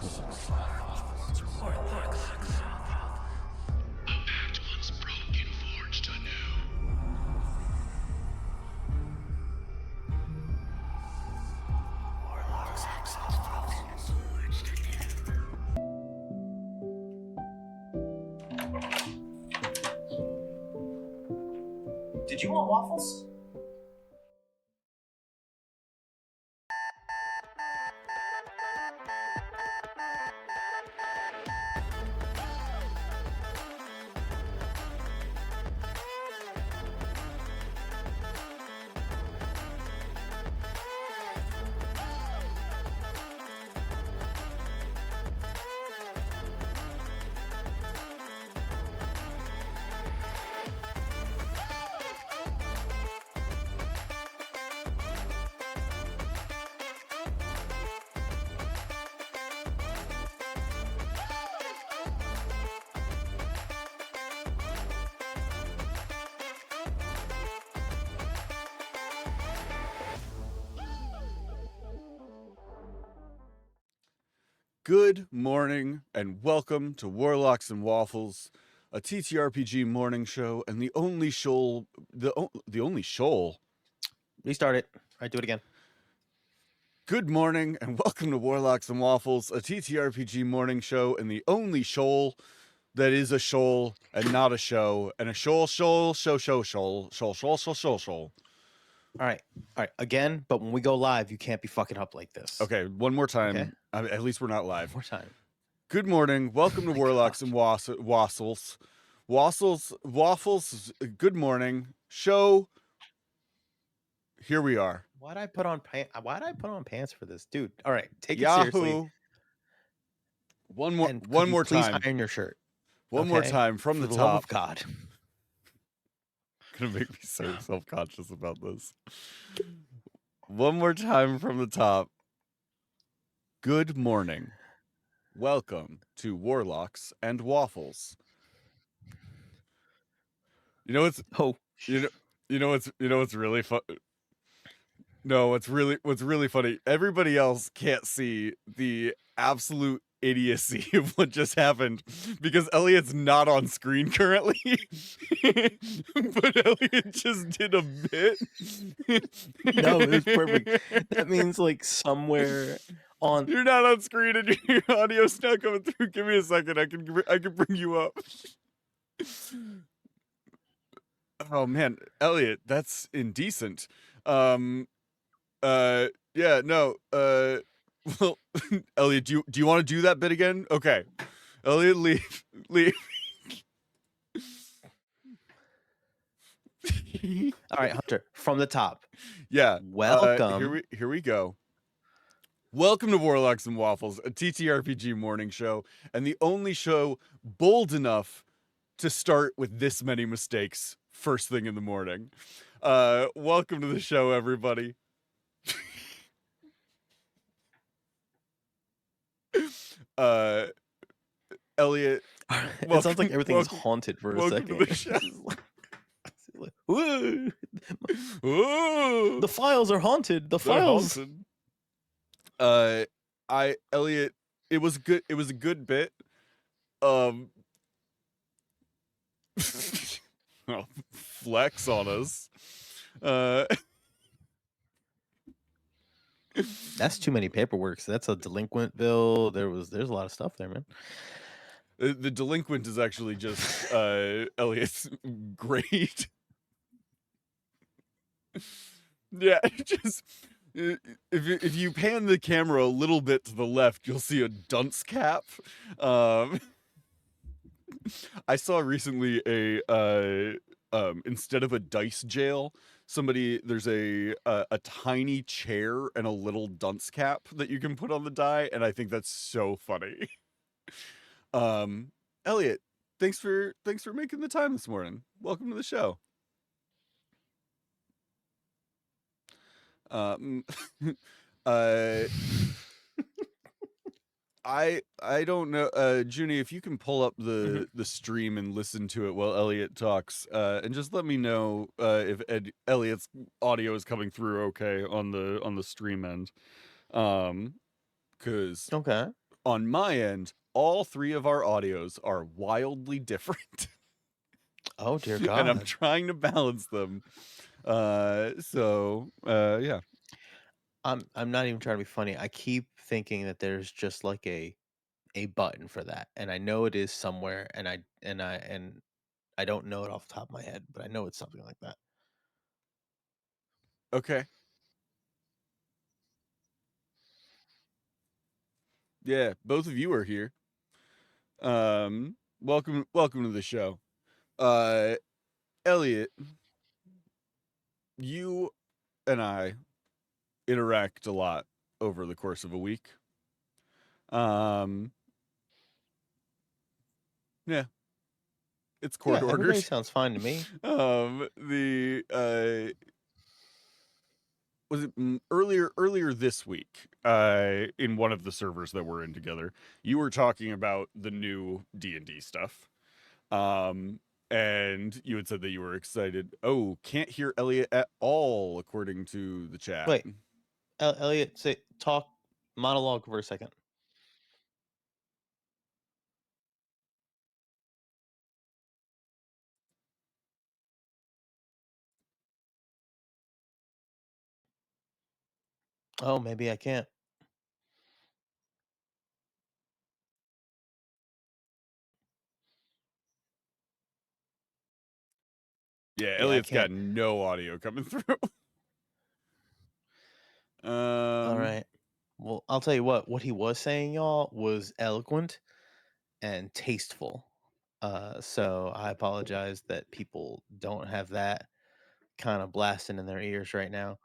pact once broken, forged anew. Did you want waffles? Good morning and welcome to Warlocks and Waffles, a TTRPG morning show and the only shoal. Restart it. All right, do it again. Good morning and welcome to Warlocks and Waffles, a TTRPG morning show and the only shoal that is a shoal and not a show, and a shoal. All right. Again, but when we go live, you can't be fucking up like this. Okay, one more time. Okay. At least we're not live. One more time. Good morning. Welcome to Warlocks and Waffles. Waffles. Good morning. Show. Here we are. Why'd I put on pants for this, dude? All right, take it Yahoo. seriously. One more Please time. iron your shirt. One more time from For the the love top. of God. Gonna make me so self-conscious about this. One more time from the top. Good morning. Welcome to Warlocks and Waffles. You know what's what's really fun. No, what's really funny. Everybody else can't see the absolute idiocy of what just happened because Elliot's not on screen currently. But Elliot just did a bit. No, it was perfect. That means like somewhere on. You're not on screen and your audio's not coming through. Give me a second. I can bring you up. Oh man, Elliot, that's indecent. Yeah, no. Well, Elliot, do you want to do that bit again? Okay, Elliot, leave. All right, Hunter, from the top. Yeah. Welcome. Here we go. Welcome to Warlocks and Waffles, a TTRPG morning show, and the only show bold enough to start with this many mistakes first thing in the morning. Welcome to the show, everybody. Elliot. It sounds like everything's haunted for a second. To the show. Ooh. Ooh. The files are haunted. The They're files. haunted. Elliot, it was good. It was a good bit. Flex on us. That's too many paperwork. So that's a delinquent bill. There's a lot of stuff there, man. The delinquent is actually just Elliot's grade. Yeah, just if you pan the camera a little bit to the left, you'll see a dunce cap. I saw recently instead of a dice jail, there's a tiny chair and a little dunce cap that you can put on the die, and I think that's so funny. Elliot, thanks for making the time this morning. Welcome to the show. I don't know, Junie, if you can pull up the stream and listen to it while Elliot talks, and just let me know if Elliot's audio is coming through okay on the stream end, because Okay. on my end, all three of our audios are wildly different. Oh dear And I'm God. trying to balance them. Yeah. I'm not even trying to be funny. I keep thinking that there's just like a button for that, and I know it is somewhere, and I don't know it off the top of my head, but I know it's something like that. Okay. Yeah, both of you are here. Welcome to the show. Elliot, you and I interact a lot over the course of a week. Yeah, it's court Yeah, everybody orders. sounds fine to me. Was it earlier this week, in one of the servers that we're in together, you were talking about the new D&D stuff. And you had said that you were excited. Oh, can't hear Elliot at all, according to the chat. Wait, Elliot, talk monologue for a second. Oh, maybe I can't. Yeah, Yeah, I Elliot's can't. got no audio coming through. All right. Well, I'll tell you what he was saying, y'all, was eloquent and tasteful. So I apologize that people don't have that kind of blasting in their ears right now.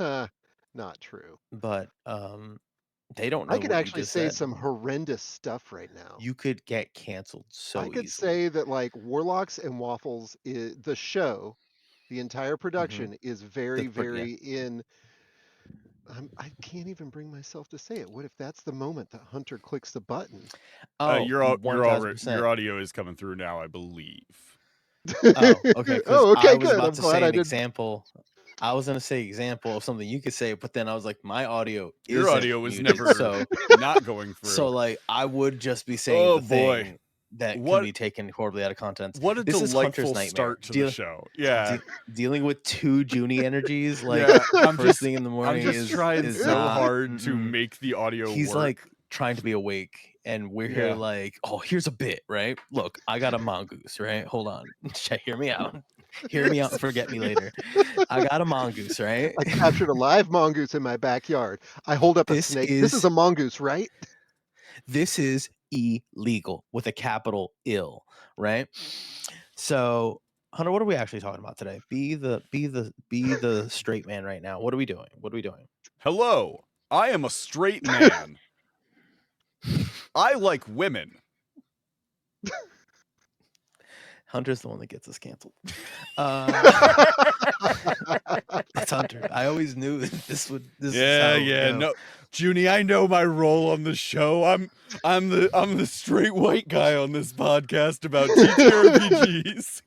Not true. But they don't I know could what you actually just say said. some horrendous stuff right now. You could get canceled so I could easily. say that like Warlocks and Waffles is the show, the entire production is very, Yeah. very in. I can't even bring myself to say it. What if that's the moment that Hunter clicks the button? Oh, Your 1000%. audio is coming through now, I believe. Oh, okay. Because Oh, okay, I was good. about I'm to glad say I an did. example. I was gonna say example of something you could say, but then I was like, my audio Your isn't audio was muted, never so not going through. so like I would just be saying Oh the boy. thing that can What be taken horribly out of context. what a This is Hunter's delightful nightmare. start to the show. Yeah. Dealing with two Junie energies like Yeah, I'm first just thing in the morning I'm just trying is so not, hard to make the audio he's work. like trying to be awake, and we're here Yeah. like, oh, here's a bit, right? Look, I got a mongoose, right? Hold on, hear me out. Hear me out and forget me later. I got a mongoose, right? I captured a live mongoose in my backyard. I hold up a This snake. This is is a mongoose, right? this is illegal with a capital ill, right? So, Hunter, what are we actually talking about today? Be the straight man right now. What are we doing? Hello, I am a straight man. I like women. Hunter's the one that gets us canceled. It's Hunter. I always knew this is how it would go. No, Junie, I know my role on the show. I'm the straight white guy on this podcast about TTRPGs.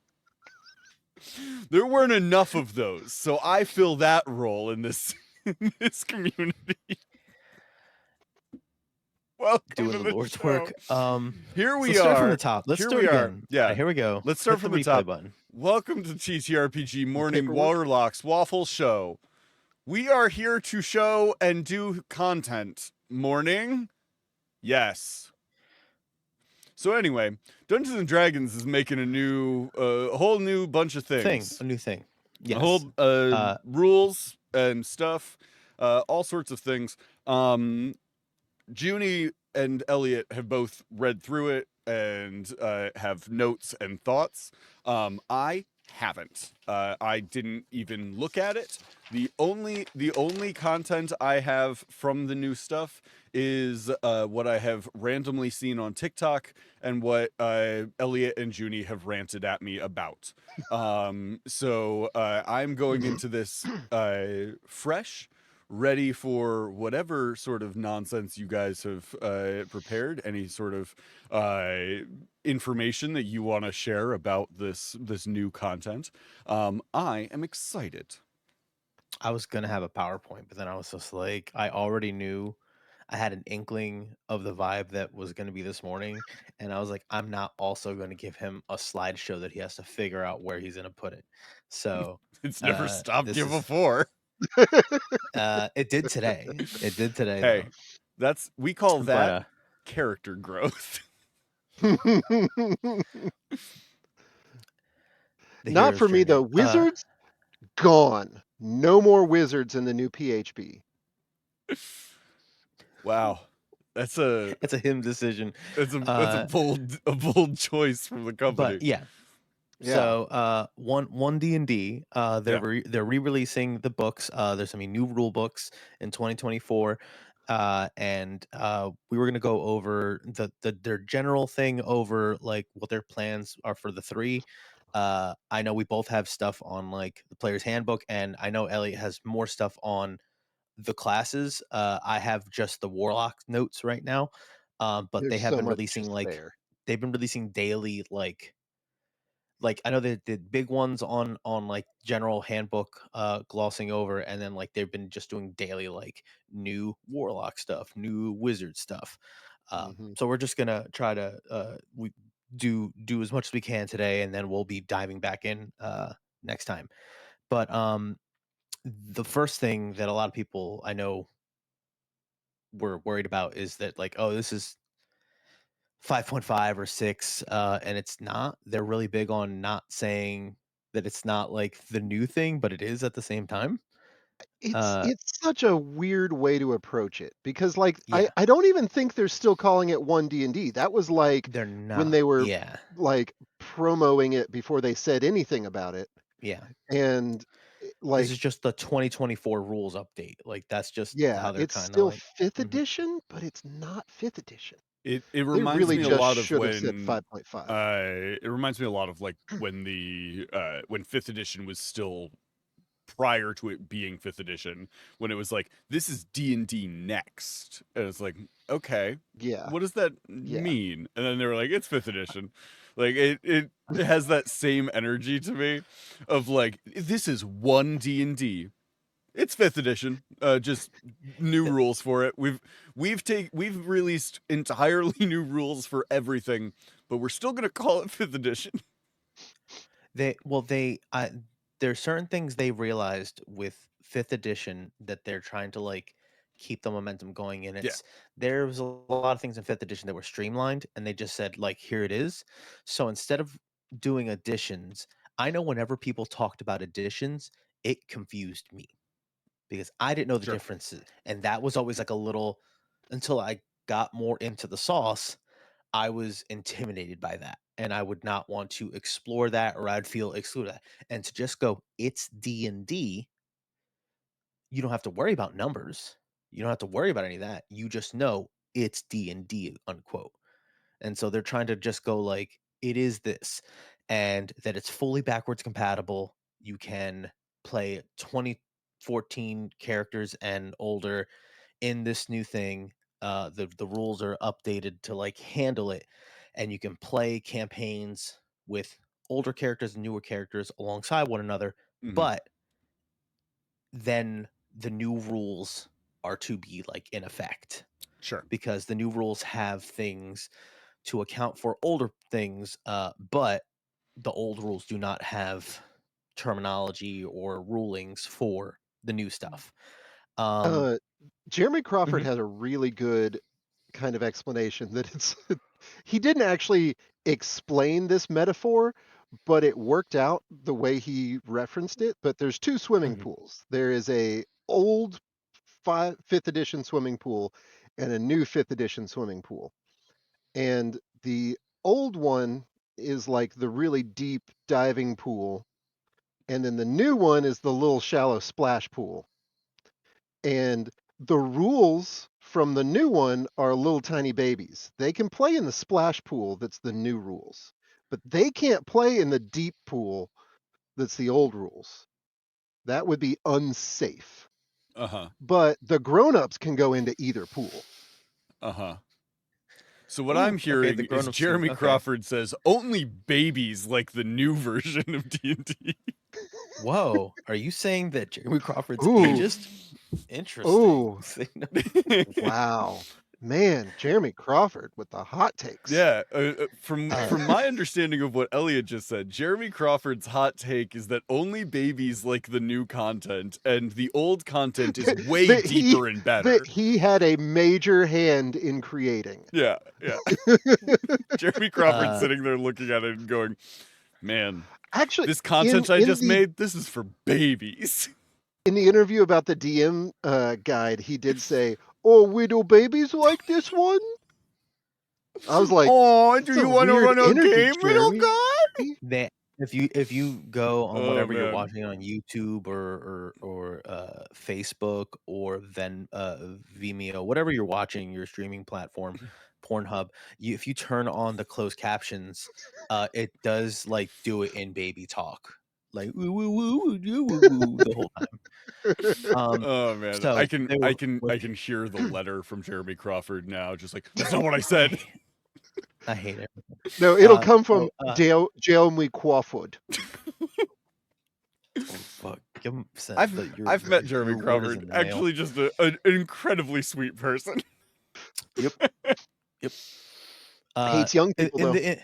There weren't enough of those, so I fill that role in this community. Welcome Doing to the the Lord's show. work. Here we Let's are. start from the top. Let's Here do it we are. again. Yeah. All right, here we go. Let's start Hit from the the replay top. button. Welcome to TTRPG Morning Paperwork. Warlocks Waffles Show. We are here to show and do content. Morning? Yes. So anyway, Dungeons and Dragons is making a whole new bunch of things. A new thing. Yes. A whole rules and stuff, all sorts of things. Junie and Elliot have both read through it and have notes and thoughts. I haven't. I didn't even look at it. The only content I have from the new stuff is what I have randomly seen on TikTok and what Elliot and Junie have ranted at me about. So I'm going into this fresh, ready for whatever sort of nonsense you guys have prepared, any sort of information that you want to share about this new content. I am excited. I was gonna have a PowerPoint, but then I was just like, I already knew I had an inkling of the vibe that was going to be this morning, and I was like, I'm not also going to give him a slideshow that he has to figure out where he's going to put it. So It's never stopped this you is before. it did today. It did today Hey, though. we call But that character growth. the Not hero's for me journey. though. Wizards gone. No more wizards in the new PHB. Wow. That's a It's a him decision. that's a bold choice from the company. But yeah. Yeah. So one D&D, they're Yeah. they're re-releasing the books. There's some new rule books in 2024. And we were gonna go over their general thing over like what their plans are for the three. I know we both have stuff on like the player's handbook, and I know Elliot has more stuff on the classes. I have just the Warlock notes right now. But they There's have so been much releasing to like spare. they've been releasing daily like I know they did big ones on like general handbook glossing over, and then like they've been just doing daily like new warlock stuff, new wizard stuff. Hmm. So we're just gonna try to we do as much as we can today, and then we'll be diving back in next time. But the first thing that a lot of people I know were worried about is that like, oh, this is 5.5 or 6, and it's not. They're really big on not saying that it's not like the new thing, but it is at the same time. It's Uh, it's such a weird way to approach it because like I yeah, I don't even think they're still calling it 1D&D. That was like they're when not. they were Yeah, like promoting it before they said anything about it. yeah. And This is like just the 2024 rules update. Like that's just yeah, how they're it's kind of still like. 5th Mhm. edition, but it's not 5th edition. It They reminds really me a just lot of should have said when 5.5. it reminds me a lot of like when when 5th edition was still prior to it being 5th edition, when it was like, this is D&D next. And it's like, okay, Yeah, what does that yeah. mean? And then they were like, it's 5th edition. Like it has that same energy to me of like, this is one D&D. It's 5th edition. Just new Th- rules for it. We've released entirely new rules for everything, but we're still gonna call it 5th edition. They well they there's certain things they realized with fifth edition that they're trying to like keep the momentum going, and Yeah. there was a lot of things in fifth edition that were streamlined, and they just said like here it is. So instead of doing additions, I know whenever people talked about additions, it confused me because I didn't know the Sure. differences, and that was always like a little until I got more into the sauce. I was intimidated by that, and I would not want to explore that, or I'd feel excluded. And to just go, it's D&D, you don't have to worry about numbers. You don't have to worry about any of that. You just know it's D&D, unquote. And so they're trying to just go like, it is this, and that it's fully backwards compatible. You can play 2014 characters and older in this new thing. The rules are updated to like handle it, and you can play campaigns with older characters and newer characters alongside one another. Mhm. But then the new rules are to be like in effect, Sure. because the new rules have things to account for older things, but the old rules do not have terminology or rulings for the new stuff. Um, Uh, Jeremy Crawford mhm, has a really good kind of explanation that it's he didn't actually explain this metaphor, but it worked out the way he referenced it. But there's two swimming mhm. pools. There is a old 5th edition swimming pool and a new 5th edition swimming pool. And the old one is like the really deep diving pool, and then the new one is the little shallow splash pool. And the rules from the new one are little tiny babies. They can play in the splash pool, that's the new rules, but they can't play in the deep pool, that's the old rules. That would be unsafe. Uh-huh. But the grown-ups can go into either pool. Uh-huh. So what I'm Ooh, okay. The hearing is grown-ups can. Jeremy Okay. Crawford says only babies like the new version of D&D. Whoa, are you saying that Jeremy Crawford's Ooh, ageist? Interesting. Oh, wow. Man, Jeremy Crawford with the hot takes. Yeah, from Uh, my understanding of what Elliot just said, Jeremy Crawford's hot take is that only babies like the new content, and the old content is way That deeper and better. that he had a major hand in creating. Yeah. Jeremy Crawford sitting there looking at it and going, "Man, Actually, this content I in just the made, this is for babies." in the interview about the DM guide, he did say, "Oh, widow babies like this one?" I was like, "Oh, do "That's a you want to weird run a energy, game, little Jeremy." guy?" They if you go on Oh whatever you're man. watching on YouTube or Facebook or then Vimeo, whatever you're watching, your streaming platform, Pornhub, if you turn on the closed captions, it does like do it in baby talk, like woo woo woo woo woo woo woo the whole time. Oh man, So they were I can hear the letter from Jeremy Crawford now, just like, that's not what I I, said. I hate it. No, it'll come So from Jeremy Crawford. oh fuck, give him I've met your Jeremy word is Crawford, in the mail. actually just an incredibly sweet person. Yep. Yep. Hates young In people in though. the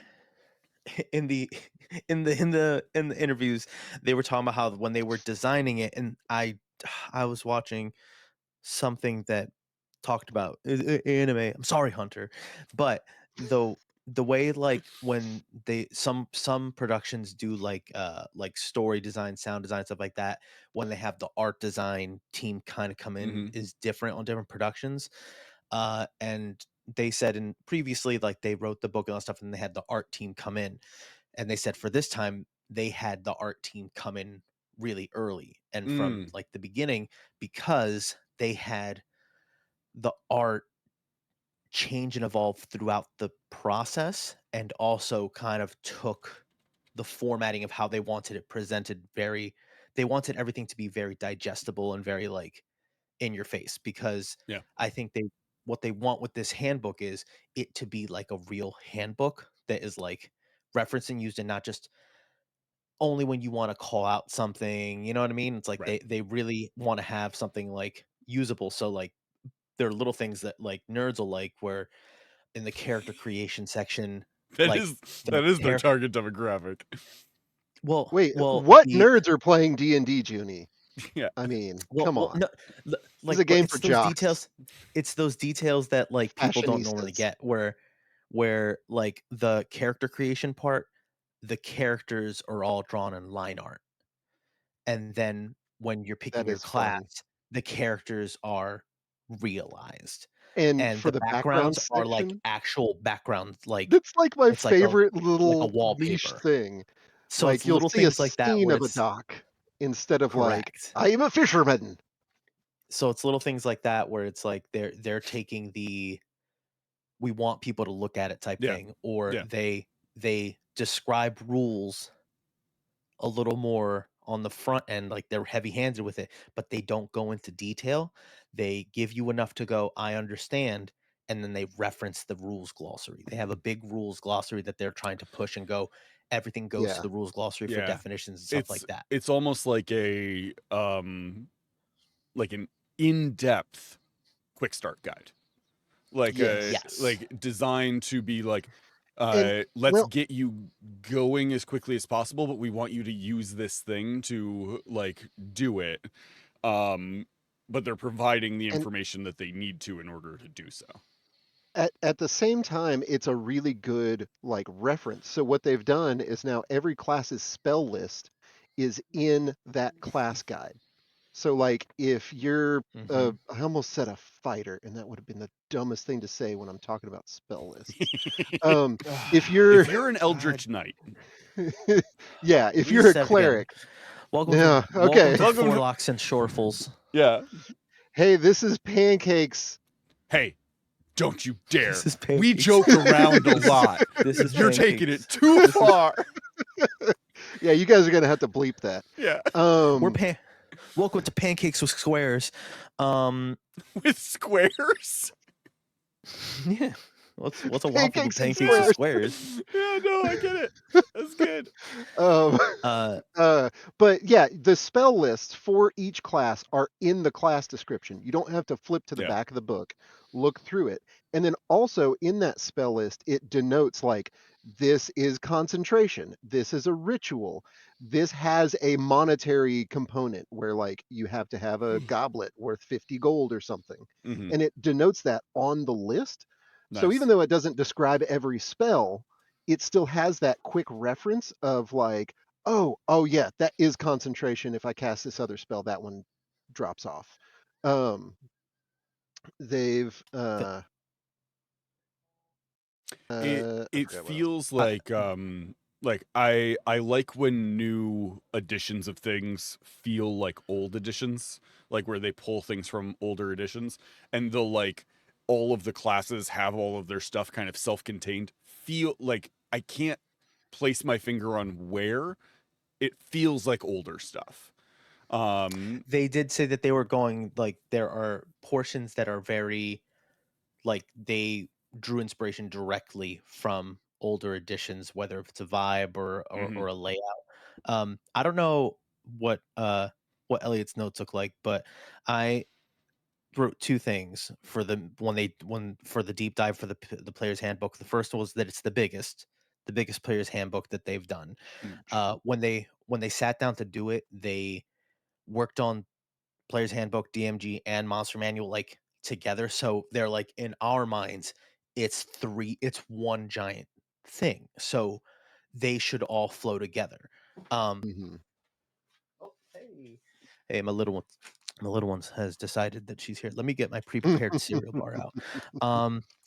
in the in the interviews, they were talking about how when they were designing it, and I was watching something that talked about anime. I'm sorry, Hunter, but the way like when they some productions do like story design, sound design, stuff like that, when they have the art design team kind of come in Mhm. is different on different productions. And they said in previously like they wrote the book and all that stuff and they had the art team come in, and they said for this time they had the art team come in really early and from Mm. like the beginning, because they had the art change and evolve throughout the process, and also kind of took the formatting of how they wanted it presented. They wanted everything to be very digestible and very like in your face, because Yeah. I think what they want with this handbook is it to be like a real handbook that is like referenced and used, and not just only when you want to call out something, you know what I mean? It's like Right. they really want to have something like usable. So like there are little things that like nerds will like, where in the character creation section, like the That is their character target demographic. Wait, well what the nerds are playing D&D, Junie? Yeah. I mean, well come well on. no This is a like, but game for jocks, it's those details that like people don't normally fashionistas. get, where like the character creation part, the characters are all drawn in line art, and then when you're picking That your is fun. class, the characters are realized, And and for the the background backgrounds are like section, actual backgrounds, like that's like my it's like favorite a little niche wallpaper. thing. So Like it's you'll little see a things like that scene where of a it's dock instead of like, correct. I am a fisherman. So it's little things like that where it's like they're taking the we want people to look at it type Yeah. thing, or Yeah. they describe rules a little more on the front end, like they're heavy handed with it, but they don't go into detail. They give you enough to go, I understand, and then they reference the rules glossary. They have a big rules glossary that they're trying to push and go, everything goes to Yeah. the rules glossary for Yeah. definitions and stuff like that. It's almost like like an in-depth quick start guide. Yes. Yes. Like designed to be like, And let's well, get you going as quickly as possible, but we want you to use this thing to like do it. But they're providing the and information that they need to in order to do so. at the same time, it's a really good like reference. So what they've done is now every class's spell list is in that class guide. So like if you're Hmm. I almost said a fighter, and that would have been the dumbest thing to say when I'm talking about spell lists. If you're If you're an God, Eldritch Knight, yeah, if we need to you're a set it together. cleric. Yeah, Welcome okay. to welcome to Forlocks and Shorefles. yeah. Hey, this is pancakes. Hey, don't you dare! This is We pancakes. joke around a lot. This is You're taking pancakes. it too This is far. Yeah, you guys are gonna have to bleep that. Yeah, Welcome to Pancakes with Squares. with squares. Yeah. What's a waffle to Pancakes and pancakes to squares. squares? Yeah, no, I get it. That's good. Um, Uh, but yeah, the spell lists for each class are in the class description. You don't have to flip to the Yeah. back of the book, look through it. And then also in that spell list, it denotes like this is concentration, this is a ritual, this has a monetary component where like you have to have a goblet worth 50 gold or something. Hmm. And it denotes that on the list. So even Nice. though it doesn't describe every spell, it still has that quick reference of like, oh yeah, that is concentration. If I cast this other spell, that one drops off. Um, they've th- I It forgot what else. feels I, like I like when new editions of things feel like old editions, like where they pull things from older editions, and they'll like all of the classes have all of their stuff kind of self-contained. Feel like I can't place my finger on where. It feels like older stuff. Um they did say that they were going like there are portions that are very like they drew inspiration directly from older editions, whether it's a vibe or mhm. a layout. I don't know what Elliot's notes look like, but I wrote two things for the when for the deep dive for the player's handbook. The first was that it's the biggest player's handbook that they've done. When they sat down to do it, they worked on player's handbook, DMG, and monster manual like together. So they're like in our minds, it's one giant thing. So they should all flow together. Um, Mhm. oh, hey, my little one has decided that she's here. Let me get my pre-prepared cereal bar out.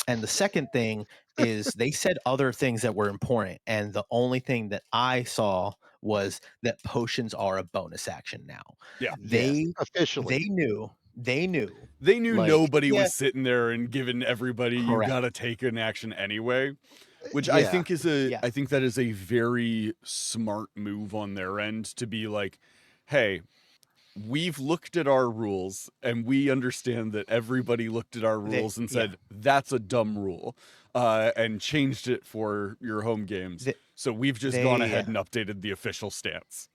And the second thing is they said other things that were important, and the only thing that I saw was that potions are a bonus action now. Yeah. Yes, They officially. they knew They knew like nobody yeah, was sitting there and giving everybody you correct. got to take an action anyway. Which Yeah, Yeah. I think that is a very smart move on their end to be like, hey, we've looked at our rules and we understand that everybody looked at our They rules and yeah. said that's a dumb rule, and changed it for your home games. They, So we've just gone they ahead and updated the official stance.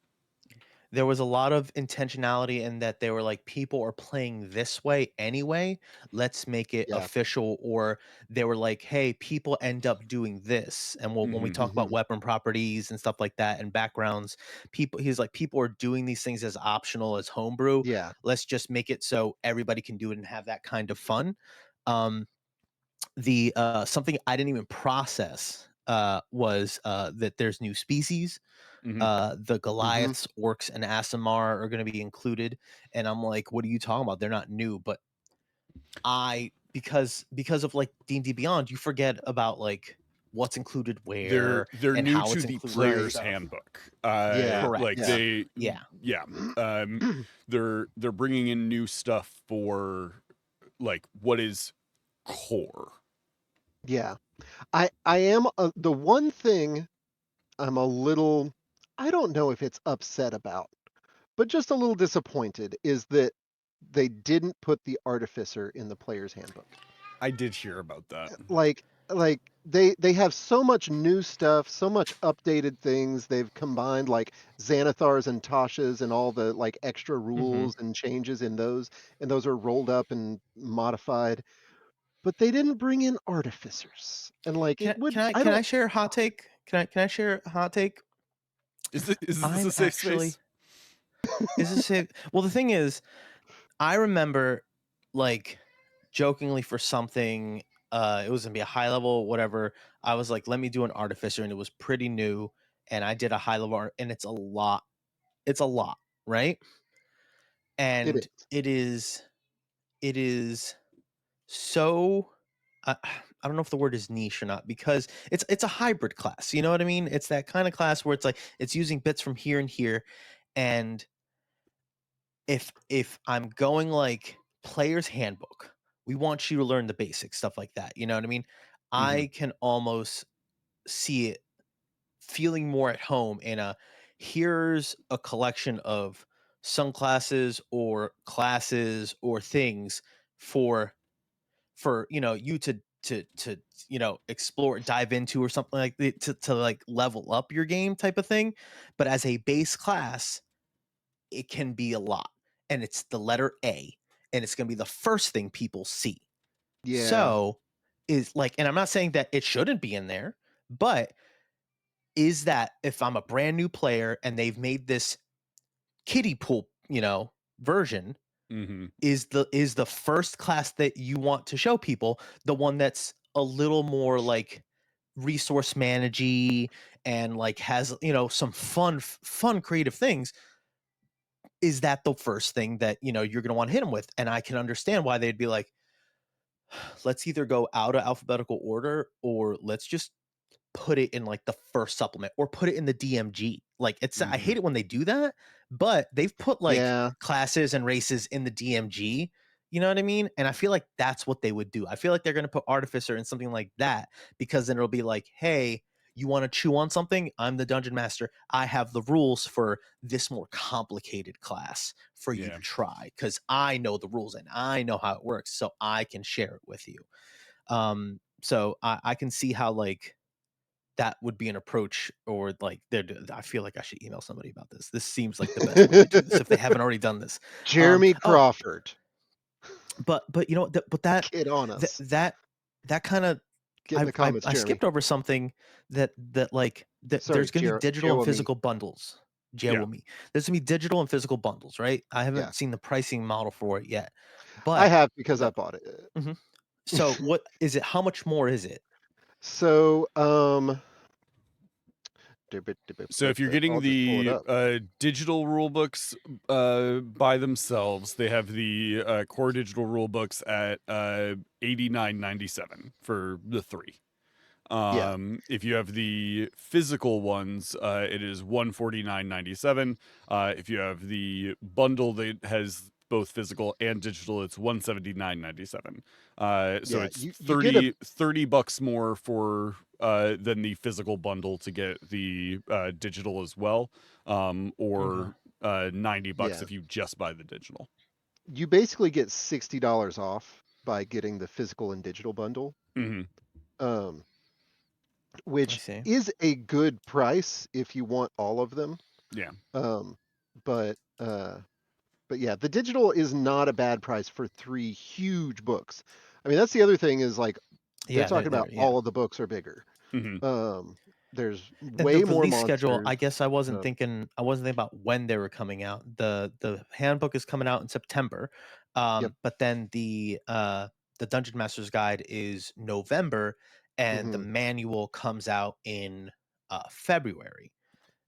there was a lot of intentionality in that they were like people are playing this way anyway, let's make it yeah. official. Or they were like, hey, people end up doing this, and when we Hmm. talk about Mhm. weapon properties and stuff like that and backgrounds, he's like people are doing these things as optional as homebrew, Yeah, let's just make it so everybody can do it and have that kind of fun. um the something I didn't even process was that there's new species. Hmm. The mhm. Goliaths, orcs, and Asimar are going to be included, and I'm like, what are you talking about? They're not new, but because of like D&D Beyond, you forget about like what's included where They're and new how to it's the included and Right. player's stuff. handbook. Yeah, Like yeah. Correct. they, Yeah. yeah. Um, they're bringing in new stuff for like what is core. Yeah. I am the one thing I'm a little, I don't know if it's upset about, but just a little disappointed is that they didn't put the artificer in the player's handbook. I did hear about that. Like they have so much new stuff, so much updated things. They've combined like Xanathars and Tashas and all the like extra Hmm. rules and changes in those, and those are rolled up and modified. But they didn't bring in artificers. And like it would, I Can I don't, share a hot take? Can I share a hot take? Is this I'm a safe actually space? is this it? Well, the thing is, I remember like jokingly for something, it was gonna be a high level, whatever. I was like, let me do an artificer, and it was pretty new. And I did a high level and it's a lot. It's a lot, right? it And is. it is so I don't know if the word is niche or not because it's a hybrid class. You know what I mean? It's that kind of class where it's like it's using bits from here and here. And if I'm going like player's handbook, we want you to learn the basics, stuff like that. You know what I mean? Hmm. I can almost see it feeling more at home in a here's a collection of sunglasses or classes or things for you know you to to explore, dive into, or something like that, to like level up your game type of thing. But as a base class, it can be a lot, and it's the letter A, and it's going to be the first thing people see. Yeah. So is like, and I'm not saying that it shouldn't be in there, but is that if I'm a brand new player and they've made this kiddie pool, version, Mm-hmm. is the first class that you want to show people the one that's a little more like resource managey and like has some fun creative things? Is that the first thing that you're going to want to hit them with? And I can understand why they'd be like, let's either go out of alphabetical order, or let's just put it in like the first supplement, or put it in the DMG. Like, I Mm-hmm. hate it when they do that, but they've put like Yeah. classes and races in the DMG. You know what I mean? And I feel like that's what they would do. I feel like they're going to put Artificer in something like that, because then it'll be like, hey, you want to chew on something? I'm the dungeon master. I have the rules for this more complicated class for you Yeah. to try, because I know the rules and I know how it works, so I can share it with you. So I can see how like that would be an approach, or like I feel like I should email somebody about this. This seems like the best way to do this if they haven't already done this. Jeremy Oh, Crawford, but but get on that us. that that kind of, Get in the comments, I Jeremy. skipped over something that like Sorry, there's going to be digital and Jeremy. physical bundles. Yeah. Jeremy. There's going to be digital and physical bundles, right? I Yeah, haven't seen the pricing model for it yet, I but have because I the bought it. mhm. So what is it? How much more is it? So, So if you're getting I'll just pull it the up. digital rule books by themselves, they have the core digital rule books at $89.97 for the 3. Yeah, If you have the physical ones, it is $149.97. If you have the bundle that has both physical and digital, it's $179.97. So yeah. it's You get a $30 more for than the physical bundle to get the digital as well, Okay. or $90 yeah. if you just buy the digital. You basically get $60 off by getting the physical and digital bundle, Hmm. um, I which see. is a good price if you want all of them. Yeah. Um, but yeah, the digital is not a bad price for 3 huge books. I mean, that's the other thing is like they're Yeah, talking about yeah. all of the books are bigger. Hmm. There's And the way more release schedule, monsters. I guess Um, I wasn't thinking about when they were coming out. The handbook is coming out in September. yep. But then the Dungeon Master's Guide is November, and the Hmm. manual comes out in February.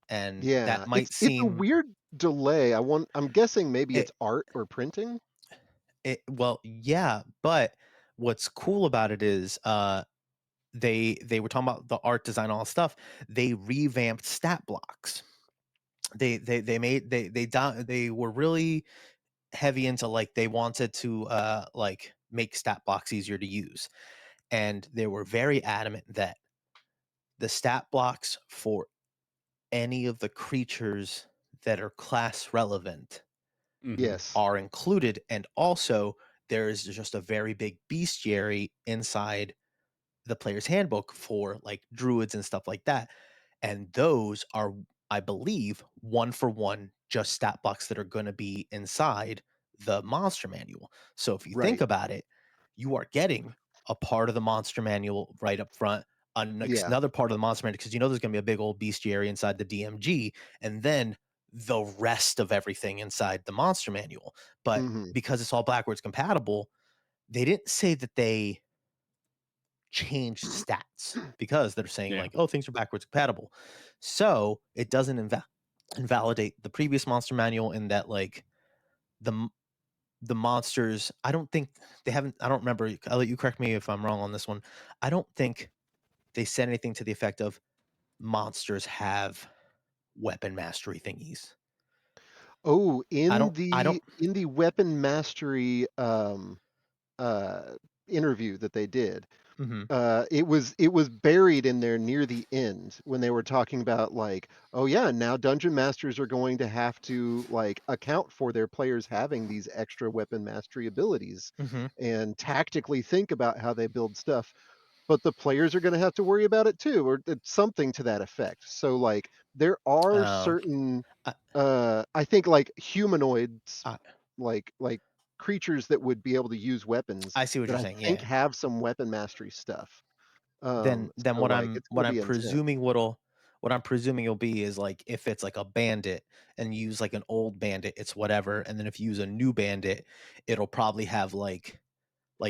And that Yeah, might it's a seem weird delay. I'm guessing maybe it's it, art or printing. well, yeah, but what's cool about it is they were talking about the art design, all that stuff. They revamped stat blocks. They made they were really heavy into like they wanted to like make stat blocks easier to use, and they were very adamant that the stat blocks for any of the creatures that are class relevant Hmm. Yes. are included. And also there is just a very big bestiary inside the player's handbook for like druids and stuff like that. And those are, I believe, one for one just stat blocks that are going to be inside the monster manual. So if you think Right. about it, you are getting a part of the monster manual right up front, Yeah. another part of the monster manual, because there's going to be a big old bestiary inside the DMG, and then the rest of everything inside the monster manual. But Hmm. because it's all backwards compatible, they didn't say that they changed stats, because they're saying Yeah. like, oh, things are backwards compatible. So it doesn't invalidate the previous monster manual, in that like the the monsters, I don't think they haven't, I don't remember, I'll let you correct me if I'm wrong on this one. I don't think they said anything to the effect of monsters have weapon mastery thingies. Oh, I don't in the weapon mastery uh interview that they did. Mm-hmm. It was buried in there near the end when they were talking about like, oh yeah, now dungeon masters are going to have to like account for their players having these extra weapon mastery abilities Mm-hmm. and tactically think about how they build stuff. But the players are going to have to worry about it too, or it's something to that effect. So like there are Oh, certain I, I think like humanoids, I like creatures that would be able to use weapons I see what that you're I saying. think Yeah. have some weapon mastery stuff. Then So like it's what gonna I'm be intense. presuming what I'm presuming it'll be is like if it's like a bandit and you use like an old bandit, it's whatever, and then if you use a new bandit, it'll probably have like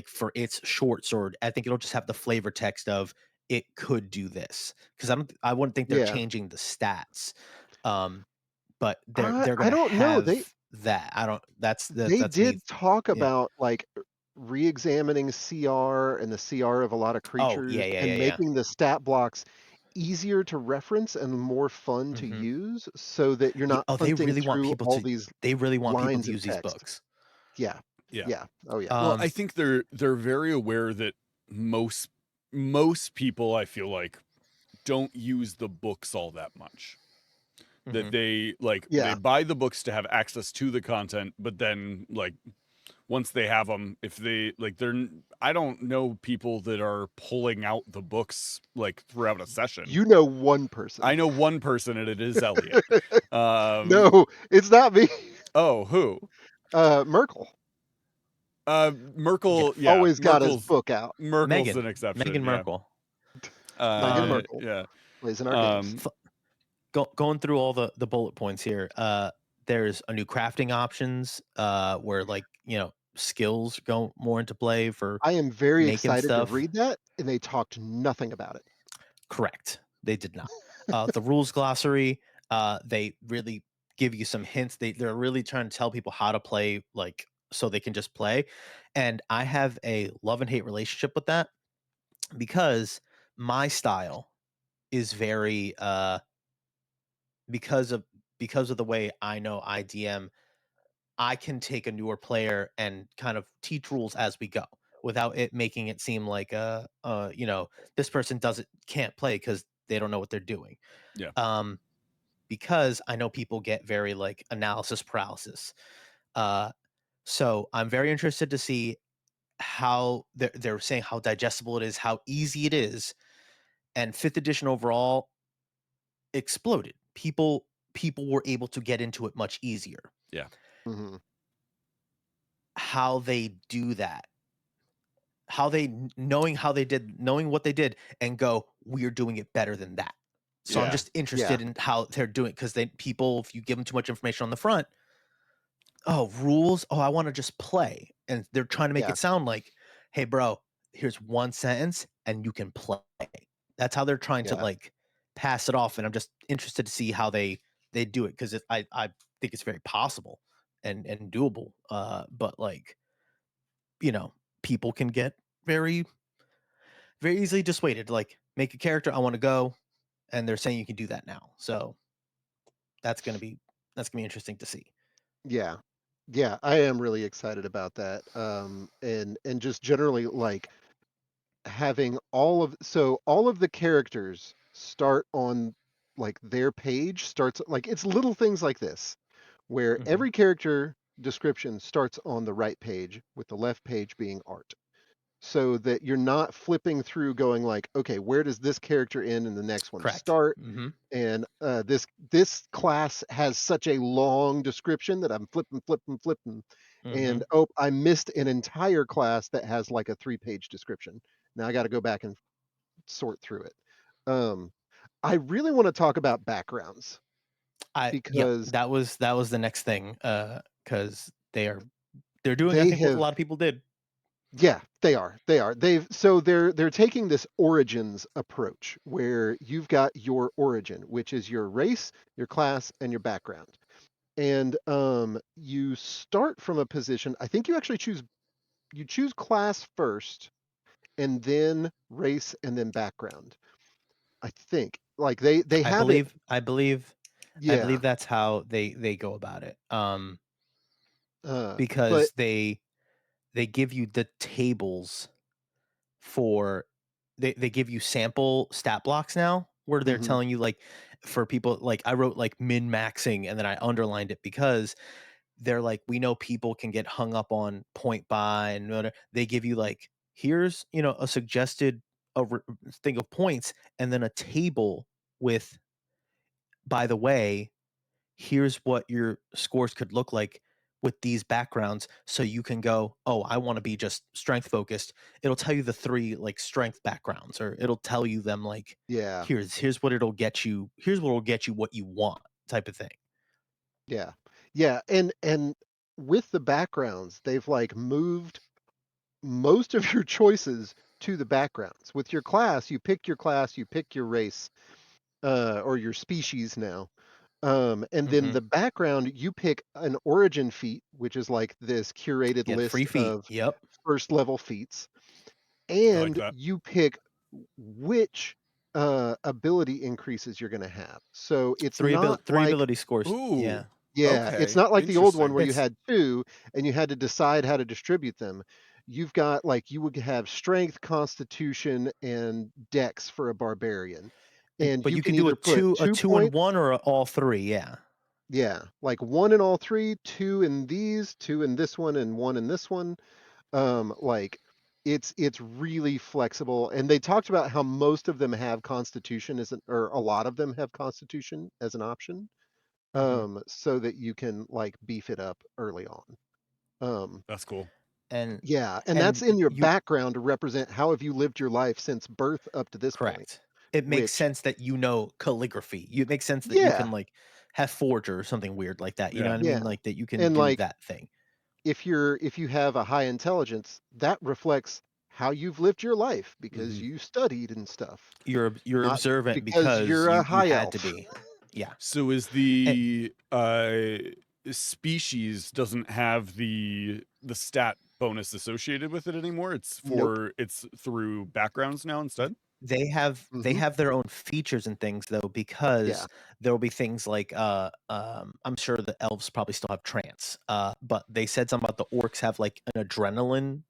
for its short sword, I think it'll just have the flavor text of it could do this because I wouldn't think they're Yeah. changing the stats, um, but they're I gonna don't know. have that. I don't. They That's me. did talk Yeah. about like re-examining CR and the CR of a lot of Oh creatures yeah, yeah, and yeah, yeah. making the stat blocks easier to reference and more fun to Hmm. use so that you're Yeah. not Oh, hunting through all these they really want people lines to of use these text. books. Yeah. Yeah. Yeah. Oh yeah. Well, I Um. think they're very aware that most people, I feel like, don't use the books all that much. That Mhm. they Yeah. buy the books to have access to the content, but then like once they have them, if they like I don't know people that are pulling out the books like throughout a session. You know one person. I know one person, and it is Elliot. No, it's not me. Oh, who? Merkel Merkel. Yes. Yeah, always got his book out. Merkel's an exception. Meghan Yeah. Merkel. Meghan Um. Merkel Yeah. plays in our games. Going through all the bullet points here. There's a new crafting options. Where like skills go more into play for I am very making excited to stuff. read that, and they talked nothing about it. Correct. They did not. The rules glossary, they really give you some hints. They're really trying to tell people how to play, like so they can just play. And I have a love and hate relationship with that because my style is very because of the way I know IDM, I can take a newer player and kind of teach rules as we go without it making it seem like this person can't play because they don't know what they're doing. Yeah. Um, because I know people get very like analysis paralysis. Uh, so I'm very interested to see how they're saying how digestible it is, how easy it is, and fifth edition overall exploded. People were able to get into it much easier. Yeah. Mhm. How they do that, knowing what they did and go, we're doing it better than that. So I'm Yeah. just interested in how they're doing because people, if you give them too much information on the front, oh, rules, oh, I want to just play, and they're trying to make Yeah. it sound like, hey, bro, here's one sentence and you can play. That's how they're trying to Yeah. like pass it off, and I'm just interested to see how they do it because I think it's very possible and doable. But like people can get very very easily dissuaded. Like, make a character, I want to go, and they're saying you can do that now. So that's gonna be interesting to see. Yeah. Yeah, I am really excited about that. And just generally like having all of the characters start on like their page starts like it's little things like this where Hmm. every character description starts on the right page with the left page being art. So that you're not flipping through going like, okay, where does this character end and the next one Correct. start? Hmm. And this class has such a long description that I'm flipping, Hmm. and oh, I missed an entire class that has like a 3-page description. Now I got to go back and sort through it. Um, I really want to talk about backgrounds Yep, because that was the next thing. Because they're doing, I they think, what a have lot of people did. yeah, they are. They are. They're taking this origins approach where you've got your origin, which is your race, your class, and your background. And you start from a position. I think you choose class first, and then race, and then background. I think like they I have it. believe I believe I Yeah. believe that's how they go about it. But Because they give you the tables for they give you sample stat blocks now where they're Mhm. telling you like for people like I wrote like min maxing and then I underlined it because they're like we know people can get hung up on point buy and whatever. They give you like here's a suggested thing of points and then a table with by the way here's what your scores could look like with these backgrounds so you can go oh I want to be just strength focused. It'll tell you the three like strength backgrounds or it'll tell you them like Yeah. here's what it'll get you here's what will get you what you want type of thing. Yeah. Yeah, and with the backgrounds, they've, like, moved most of your choices to the backgrounds. With your class, you pick your race, or your species now. And then Hmm. the background, you pick an origin feat, which is like this curated Get free list feet, of yep. first level feats, I like and that. you pick which ability increases you're going to have. So it's not Three like, ability scores, Ooh. yeah. yeah, it's Okay. not like the old one Interesting. where you It's had two and you had to decide how to distribute them. You've got like you would have strength, constitution, and dex for a barbarian. And but you you can can do either put a 2 two and points. one or all three, yeah. Yeah, like 1 in all 3, 2 in these, 2 in this one, and 1 in this one. Like it's really flexible, and they talked about how most of them have Constitution as an or a lot of them have Constitution as an option, Hmm. so that you can like beef it up early on. Um, That's cool. and yeah, and that's and in your you background to represent how have you lived your life since birth up to this point, correct. It makes which sense that calligraphy. It makes sense that you yeah, can like have Forger or something weird like that. You know Yeah. what I yeah, mean? Like that you can and do like that thing. if you have a high intelligence, that reflects how you've lived your life because Hmm. you studied and stuff, You're not observant because because you're a you high had to elf. be. Yeah. So is And the species doesn't have the stat bonus associated with it anymore? Nope. It's through backgrounds now instead? they Mhm. have their own features and things though Yeah. because there'll be things like I'm sure the elves probably still have trance but they said something about the orcs have like an adrenaline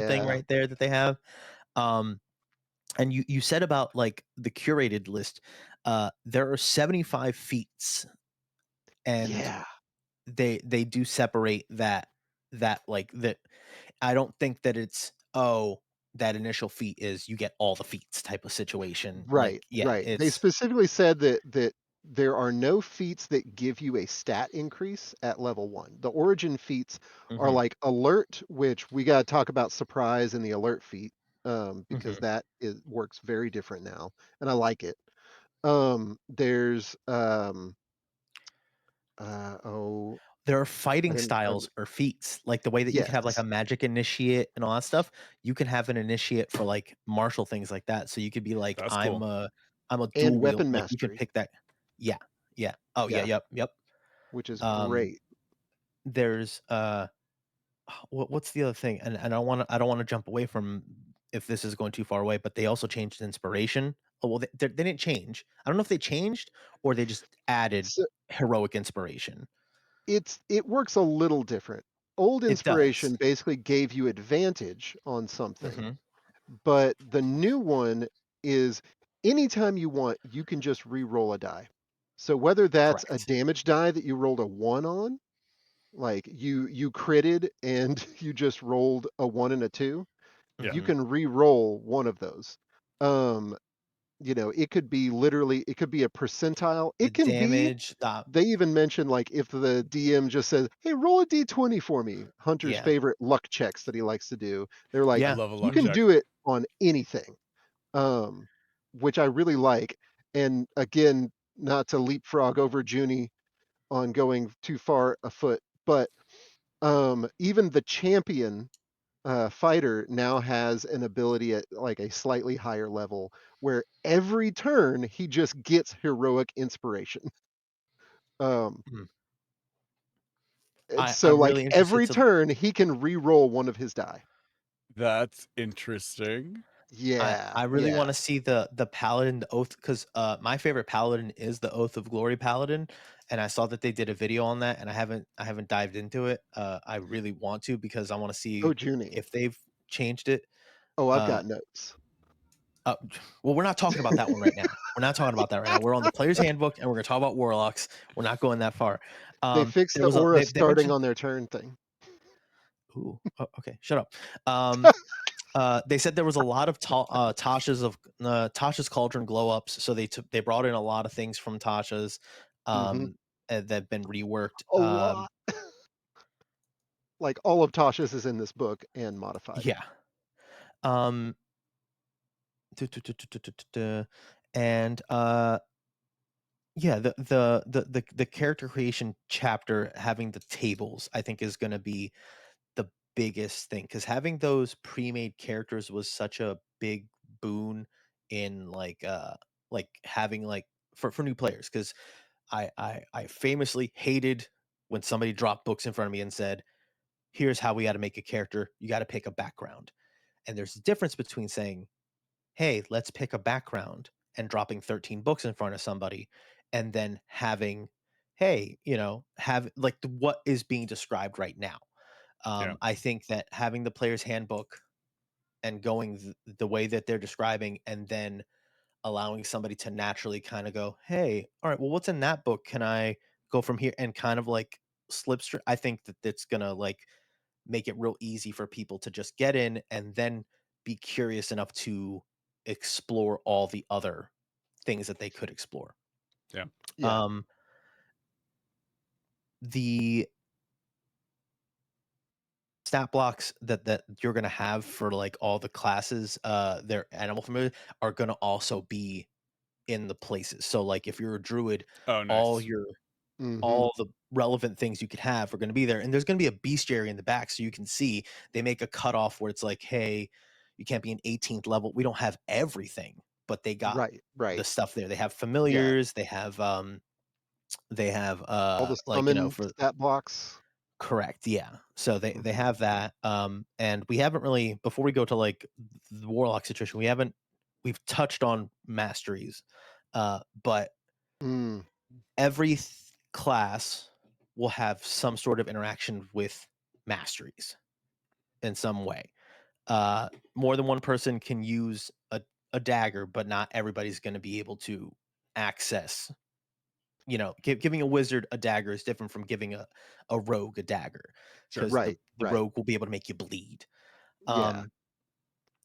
thing Yeah. right there that they have um and you said about like the curated list there are 75 feats and Yeah. they do separate that like that I don't think that it's that initial feat is you get all the feats type of situation like Right, yeah right. They it's specifically said that there are no feats that give you a stat increase at level 1. The origin feats are mhm, like alert, which we gotta talk about surprise and the alert feat, because mhm. that is works very different now, and I like it. There's, oh, There are I fighting didn't styles or feats like the way that you could have like yes, a magic initiate and all that stuff you can have an initiate for like martial things like that so you could be like That's cool. I'm a and dual wield weapon like you can mastery. pick that yeah yeah oh yeah Yeah, yep which is um great. there's what's the other thing? And I don't want to jump away from if this is going too far away, but they also changed inspiration. Oh, well, they didn't change. I don't know if they changed or they just added So heroic inspiration. it works a little different. Old It does. inspiration basically gave you advantage on something, Hmm. but the new one is anytime you want, you can just re-roll a die. So whether that's a Correct. damage die that you rolled a 1 on, like you critted and you just rolled a 1 and a 2, Yeah. you Hmm. can re-roll one of those. Um, it could be literally it could be a percentile. The It can be damage. they even mentioned, like, if the DM just says, "Hey, roll a D20 for me," Hunter's Yeah. favorite luck checks that he likes to do. They're like, I Yeah. love a "You luck can check. do it on anything," um, which I really like. And again, not to leapfrog over Junie on going too far afoot, but, even the champion, fighter now has an ability at, like, a slightly higher level where every turn he just gets heroic inspiration. Um Mhm. And so, I'm like, really interested every to. turn, he can re-roll one of his die. That's interesting. Yeah, I really yeah. want to see the paladin the oath because my favorite paladin is the oath of glory paladin and I saw that they did a video on that and I haven't dived into it I really want to because I want to Oh, see Junie. if they've changed it Oh, I've Uh, got notes. well, we're not talking about that one right now. We're not talking about that right now. We're on the player's handbook, and we're going to talk about warlocks. We're not going that far. They fixed There the was aura they starting mentioned. on their turn thing. Ooh, okay, shut up. They said there was a lot of Tasha's Cauldron glow ups, so they brought in a lot of things from Tasha's that have been reworked. A lot. Like all of Tasha's is in this book and modified. Yeah. Um. And yeah, the character creation chapter having the tables, I think, is going to be the biggest thing, because having those pre-made characters was such a big boon in like having like for new players, because I famously hated when somebody dropped books in front of me and said, here's how we got to make a character, you got to pick a background. And there's a difference between saying, hey, let's pick a background, and dropping 13 books in front of somebody, and then having, hey, have like what is being described right now. Yeah. I think that having the player's handbook and going the way that they're describing, and then allowing somebody to naturally kind of go, hey, all right, well, what's in that book? Can I go from here? And kind of like slipstream. I think that it's gonna like make it real easy for people to just get in and then be curious enough to explore all the other things that they could explore. Yeah. Yeah. The stat blocks that you're gonna have for like all the classes, their animal familiar, are gonna also be in the places. So like if you're a druid, Oh, all nice. your Mhm. all the relevant things you could have are going to be there, and there's going to be a bestiary in the back, so you can see they make a cutoff where it's like, hey, you can't be an 18th level. We don't have everything, but they got Right. the Right. stuff there. They have Yeah. familiars, they have All the like summon for stat blocks. correct, yeah. So they Mhm. have that. And we haven't really, before we go to like the warlock situation, we've touched on masteries, but Mm. every class will have some sort of interaction with masteries in some way. More than one person can use a dagger, but not everybody's going to be able to access. Giving a wizard a dagger is different from giving a rogue a dagger, Sure. because Right. the Right. rogue will be able to make you bleed. Yeah.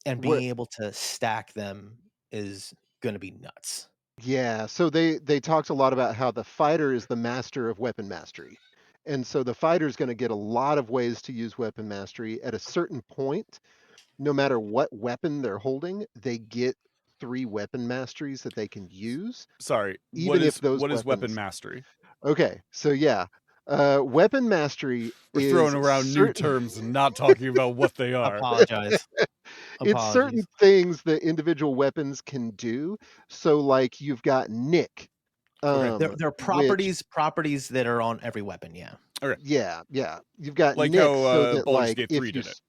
And What? being able to stack them is going to be nuts. Yeah. So they talked a lot about how the fighter is the master of weapon mastery. And so the fighter is going to get a lot of ways to use weapon mastery. At a certain point, no matter what weapon they're holding, they get 3 weapon masteries that they can use, Sorry. even if those What is weapon weapons. mastery? Okay, so yeah, weapon mastery We're throwing is around new certain. terms and not talking about what they are. Apologize. It's certain Apologies. things that individual weapons can do. So, like, you've got Nick, Okay. There are which properties that are on every weapon. Yeah. Okay. yeah, you've got Like Nick how so that, Baldur's like, Gate 3 if did it.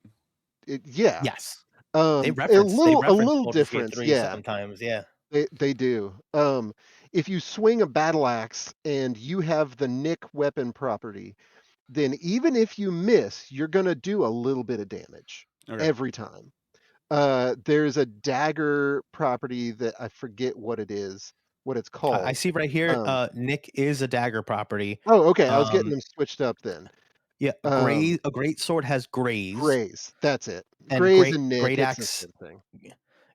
yeah, Yes. a They little reference Baldur's Gate difference, 3 yeah. sometimes, yeah. They do. If you swing a battle axe and you have the Nick weapon property, then even if you miss, you're gonna do a little bit of damage Okay. every time. There's a dagger property that I forget what it is, what it's I called. see right here, Um, Nick is a dagger property. oh, okay, I was getting Um, them switched up then. yeah, Um, a great sword has graze, Grays, that's it. and Grays and Nick, it's the same thing.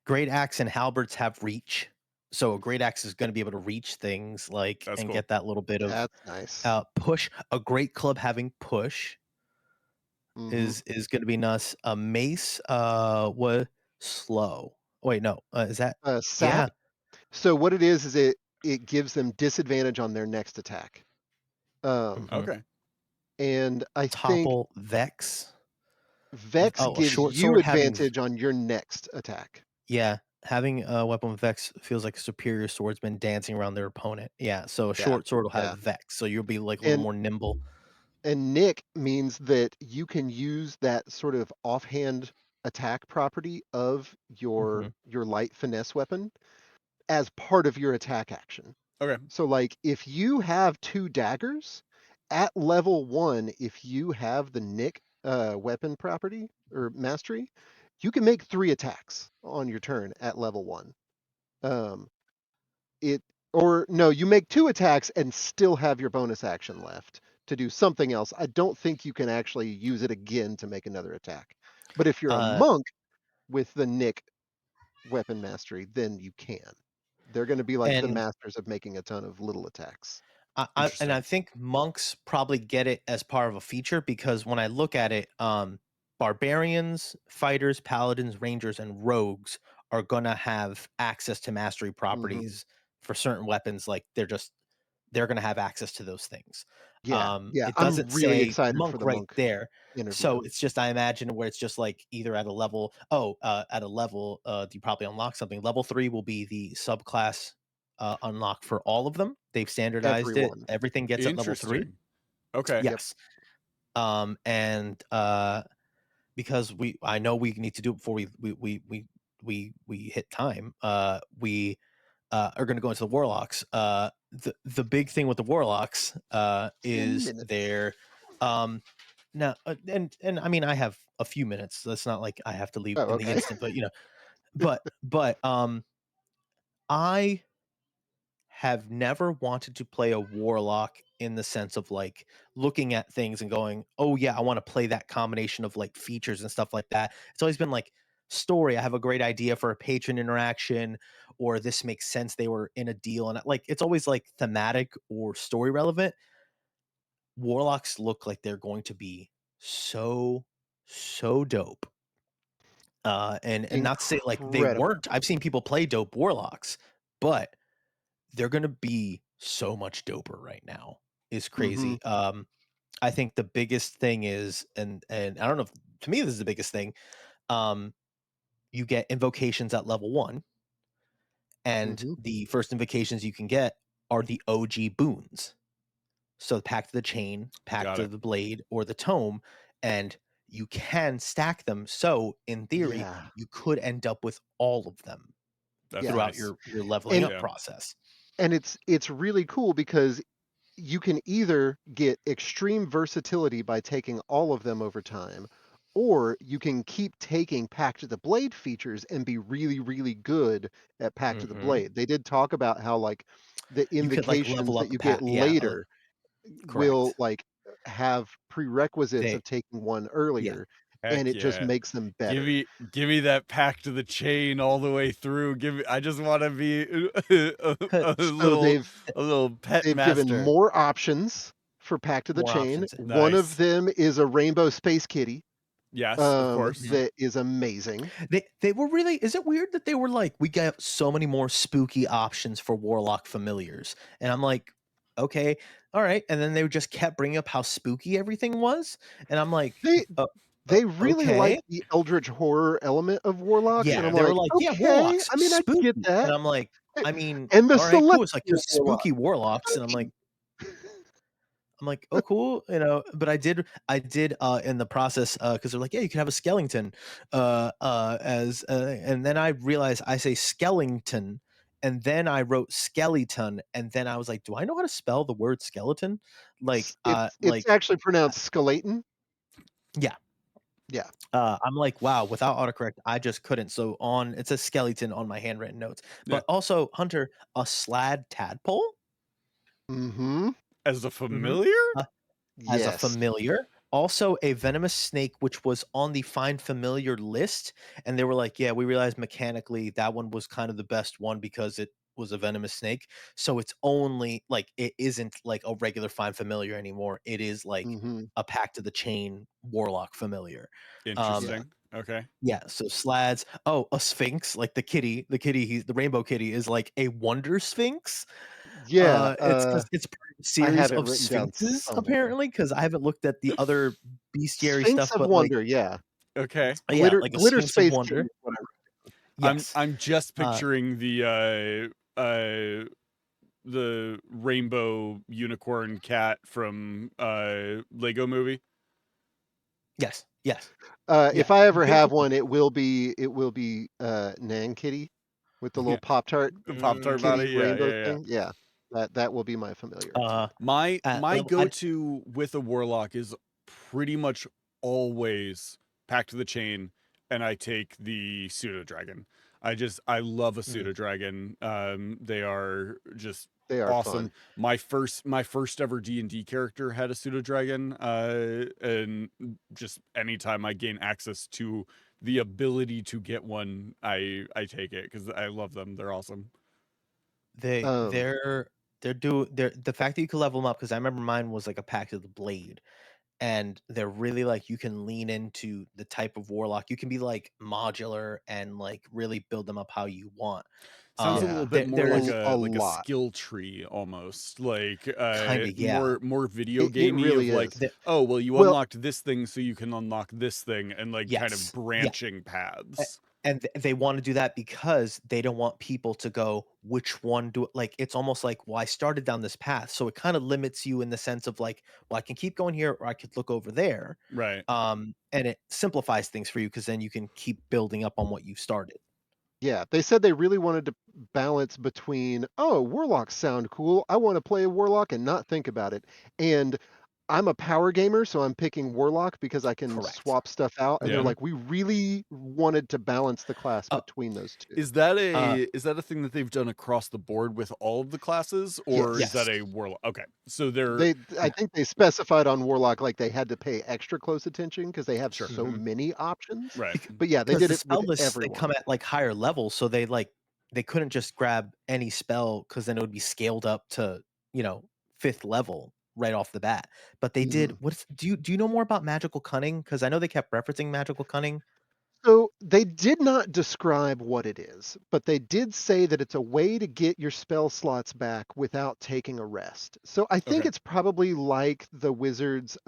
great axe and halberds have reach. So a great axe is going to be able to reach things like That's and cool. get that little bit of That's nice. push. A great club having push Mhm. is going to be nuts. A mace was slow. Wait, no, is that yeah? Sap. So what it is it gives them disadvantage on their next attack. Um, Mhm. Okay. and I think Topple Vex. Vex Oh, a gives short you sword having advantage on your next attack. yeah, having a weapon with Vex feels like a superior swordsman dancing around their opponent. Yeah, so a Yeah, short sword will have yeah. Vex, so you'll be like a little And more nimble. Nick means that you can use that sort of offhand attack property of Hmm. your light finesse weapon as part of your attack action. Okay. So like if you have 2 daggers at level 1, if you have the Nick weapon property or mastery, you can make 3 attacks on your turn at level 1. Um, it or no, you make 2 attacks and still have your bonus action left to do something else. I don't think you can actually use it again to make another attack. But if you're a Uh, monk with the Nick weapon mastery, then you can. They're gonna be like the and masters of making a ton of little attacks. I Interesting. think monks probably get it as part of a feature because when I look at it, barbarians, fighters, paladins, rangers, and rogues are gonna have access to mastery Mhm. properties for certain weapons. Like they're gonna have access to those things. Yeah, yeah, It I'm doesn't really say excited for monk the right monk there, interview. so it's just I imagine where it's just like either at a level. At a level, you probably unlock something. Level 3 will be the subclass unlock for all of them. They've standardized it. Everyone. Everything gets at level 3. Interesting. Okay. Yep. Yes. And because I know we need to do it before we hit time. We are going to go into the warlocks. The big thing with the warlocks 10 is minutes. their now and I mean I have a few minutes. So it's not like I have to leave Oh, in the okay. instant, but but I have never wanted to play a warlock in the sense of like looking at things and going, "Oh yeah, I want to play that combination of like features and stuff like that." It's always been like story. I have a great idea for a patron interaction, or this makes sense. They were in a deal, and like it's always like thematic or story relevant. Warlocks look like they're going to be so dope. And not to say like they Incredible. weren't. I've seen people play dope warlocks, but they're gonna be so much doper right now. Is Mhm. crazy. I think the biggest thing is, and I don't know if to me this is the biggest thing. Um, you get invocations at level 1, and Mhm. the first invocations you can get are the OG boons. So Pact of the Chain, Pact Got it. of the Blade, or the Tome, and you can stack them. So in theory, Yeah. you could end up with all of them That's Yeah. throughout nice. your leveling And up Yeah. process. it's really cool because you can either get extreme versatility by taking all of them over time, or you can keep taking Pact of the Blade features and be really, really good at Pact of the Hmm. Blade. They did talk about how like the You could like invocations level that up you get yeah, later will correct. like have prerequisites They of taking one Yeah. earlier, and Heck it just yeah. makes them Give better. me give me that pack to the chain all the way through. Give me I just want to be a So little pet they've given master. more options for Pact of the More Chain. options. One of Nice. them is a rainbow space kitty, Yes, of course. Mhm. that is amazing. They were really is it weird that they were like, "We got so many more spooky options for Warlock familiars." And I'm like, "Okay, alright." And then they just kept bringing up how spooky everything was, and I'm like, They "Uh, they really like okay." the eldritch horror element of Warlocks, and Yeah, I'm they were like, like, "Yeah, "Okay, Warlocks, I mean, I can get spooky." And that." I'm like, I mean, And the alright, cool. It's like, celestial "There's Warlock, spooky Warlocks," and spooky. I'm like, "Oh, cool," but I did, in the process, because 'cause they're like, "Yeah, you can have a skeleton," as and then I realized I say skellington, and then I wrote skeleton, and then I was like, "Do I know how to spell the word skeleton?" It's actually pronounced skeleton. Yeah, Yeah. I'm like, "Wow," without autocorrect, I just couldn't, so on it says skeleton on my handwritten notes, Yeah. but also, Hunter, a slad tadpole? Mhm. As a Mhm. familiar? As a Yes. familiar. Also, a venomous snake, which was on the find familiar list, and they were like, "Yeah, we realized mechanically that one was kind of the best one because it was a venomous snake. So it's only like it isn't like a regular find familiar anymore. It is like Mhm. a Pact of the Chain warlock familiar." Um, Yeah. Interesting. Okay. yeah, so slads. Oh, a sphinx, like the kitty, he's the rainbow kitty is like a wonder sphinx. Yeah, It's because it's part of a I series have it of written down sphinxes somewhere. apparently, because I haven't looked at the other bestiary Sphinx stuff, of but, like Wonder, yeah. Okay. yeah, Glitter like a Glitter Sphinx of Space Kitty Wonder. is what I Yes. I'm just Uh, picturing the rainbow unicorn cat from Lego movie. yes, yes. Yeah. If I ever have Basically, one, it will be, Nan Kitty with the little Yeah. Pop-Tart The Pop-Tart kitty body. Yeah, rainbow yeah, yeah. thing. Yeah. That will be my familiar. uh, at My level I go-to with a warlock is pretty much always Pact of the Chain and I take the pseudo dragon. I love a pseudo dragon. They are just They are awesome. fun. My first ever D&D character had a pseudo dragon, and just anytime I gain access to the ability to get one, I take it because I love them. They're awesome. They Um, they're the fact that you can level them up, because I remember mine was like a Pact of the Blade, and they're really like, you can lean into the type of warlock. You can be like modular and like really build them up how you want. Sounds a yeah, little bit more There like is a a lot. skill tree almost, like kind of, yeah. more video It gamey of really like, is. The, oh well, you Well, unlocked this thing so you can unlock this thing, and like kind of yes, yeah. branching paths. And they want to do that because they don't want people to go, which one do, like, it's almost like, well, I started down this path, so it kind of limits you in the sense of like, well, I can keep going here or I could look over there. Right. And it simplifies things for you, because then you can keep building up on what you've started. yeah, they said they really wanted to balance between, oh, warlocks sound cool. I want to play a warlock and not think about it. And I'm a power gamer, so I'm picking warlock because I can Correct. swap stuff out. And they're Yeah. Mhm. like, we really wanted to balance the class uh, between those two. Is that uh a thing that they've done across the board with all of the classes, or is Yes. that yes. a warlock? Okay, so they're I think they specified on warlock like they had to pay extra close attention because they have sure, so Mhm. many options. right. But yeah, they Because did the it with spell lists, they come everyone. at like higher levels, so they couldn't just grab any spell, because then it would be scaled up to, you know, 5th level right off the bat. But they did, Mhm. what's do you know more about magical cunning? Because I know they kept referencing magical cunning. So they did not describe what it is, but they did say that it's a way to get your spell slots back without taking a rest. So I think Okay, it's probably like the wizards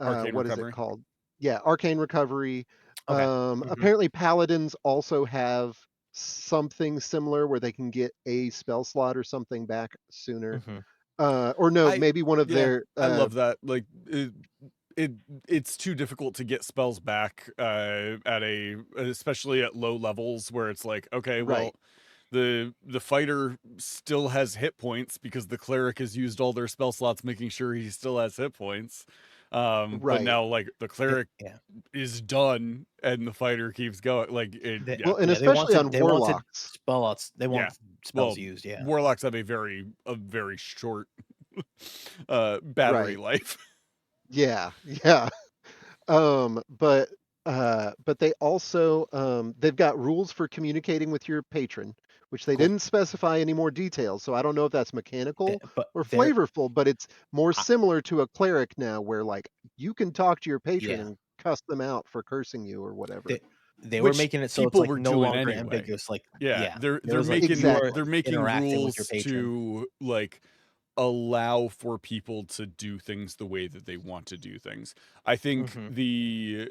arcane what is it recovery. called? Yeah, arcane recovery. Okay. Mhm. Apparently paladins also have something similar where they can get a spell slot or something back sooner. Mhm. Or no, I maybe one of Yeah, their I love that. Like it it's too difficult to get spells back at a especially at low levels where it's like, okay, well, right, the fighter still has hit points because the cleric has used all their spell slots making sure he still has hit points. But right. now like the cleric Yeah. is done and the fighter keeps going like it They, yeah. Well, and yeah, especially on they wanted warlocks. spells. They Yeah. want spells Well, used, yeah. warlocks have a very short battery Right. life. Yeah, yeah. But they also they've got rules for communicating with your patron, which they Cool. didn't specify any more details. So I don't know if that's They, mechanical but or they're flavorful, but it's more I, similar to a cleric now, where like you can talk to your patron yeah. and cuss them out for cursing you or whatever. They they were Which making it so it's people like were no doing longer anyway. ambiguous. Like, Yeah, yeah, there was like, you are Exactly. they're making interacting with your rules patron. to like allow for people to do things the way that they want to do things. I think Hmm. the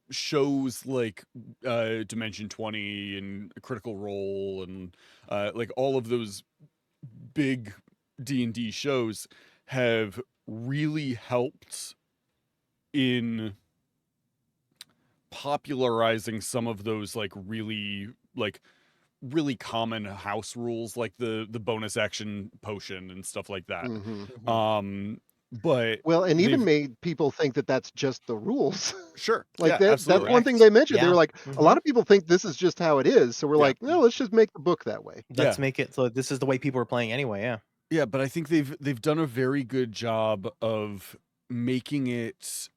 shows like Dimension 20 and Critical Role and like all of those big D&D shows have really helped in popularizing some of those like really common house rules like the bonus action potion and stuff like that. Hmm. Hmm. Um but Well, and even they've made people think that that's just the rules. sure. Like Yeah, that's absolutely. one thing Correct. they mentioned. They Yeah. were like, a Hmm. lot of people think this is just how it is. So we're Yeah. like, no, let's just make the book that way. Yeah. Let's make it so this is the way people are playing anyway. Yeah. Yeah, but I think they've done a very good job of making it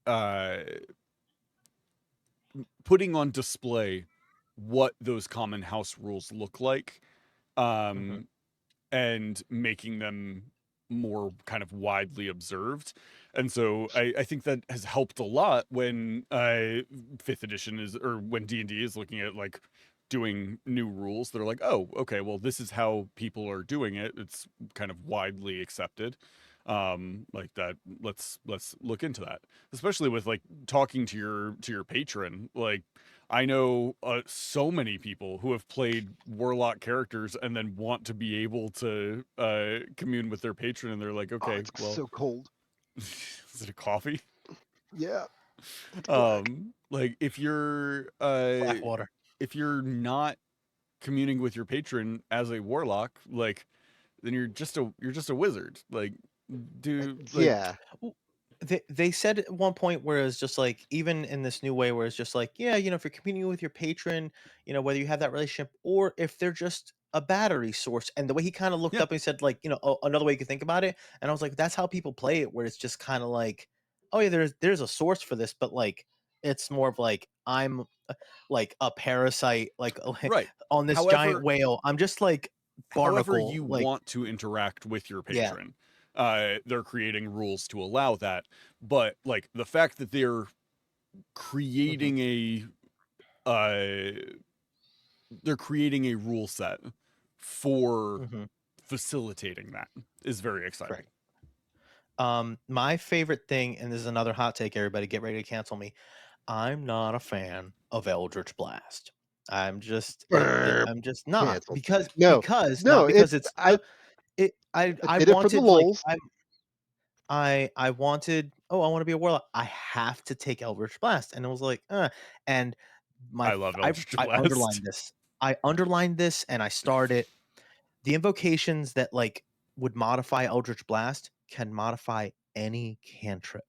uh putting on display what those common house rules look like. Hmm. Um and making them more kind of widely observed. And so I think that has helped a lot when fifth edition is or when D&D is looking at like doing new rules. They're like, oh, okay, well, this is how people are doing it. It's kind of widely accepted. Like that, let's look into that. Especially with like talking to your patron. Like I know so many people who have played warlock characters and then want to be able to commune with their patron, and they're like, Oh, okay, it's well, so cold. is it a coffee? Yeah, it's black. Like Blackwater. if you're not communing with your patron as a warlock, like then you're just a wizard. Like do like Yeah. they said at one point where it's just like, even in this new way where it's just like, yeah, if you're communicating with your patron, whether you have that relationship or if they're just a battery source. And the way he kind of looked Yeah, up and he said, like, another way you could think about it. And I was like, that's how people play it, where it's just kind of like, oh yeah, there's a source for this, but like it's more of like I'm like a parasite, like right. on this giant However, whale. I'm just like however barnacle, you like want to interact with your yeah. patron, they're creating rules to allow that. But like the fact that they're Hmm. creating a uh they're creating a rule set for Hmm. facilitating that is very exciting. Correct. My favorite thing, and this is another hot take, everybody get ready to cancel me. I'm not a fan of Eldritch Blast. Burp, I'm just not, canceled. because No, not no, because it's it's the it I I did it for the wanted like lulz. I wanted, oh, I want to be a warlock. I have to take Eldritch Blast. And it was like, and I love Eldritch I Blast. underlined this. I underlined this and I started the invocations that like would modify Eldritch Blast can modify any cantrip.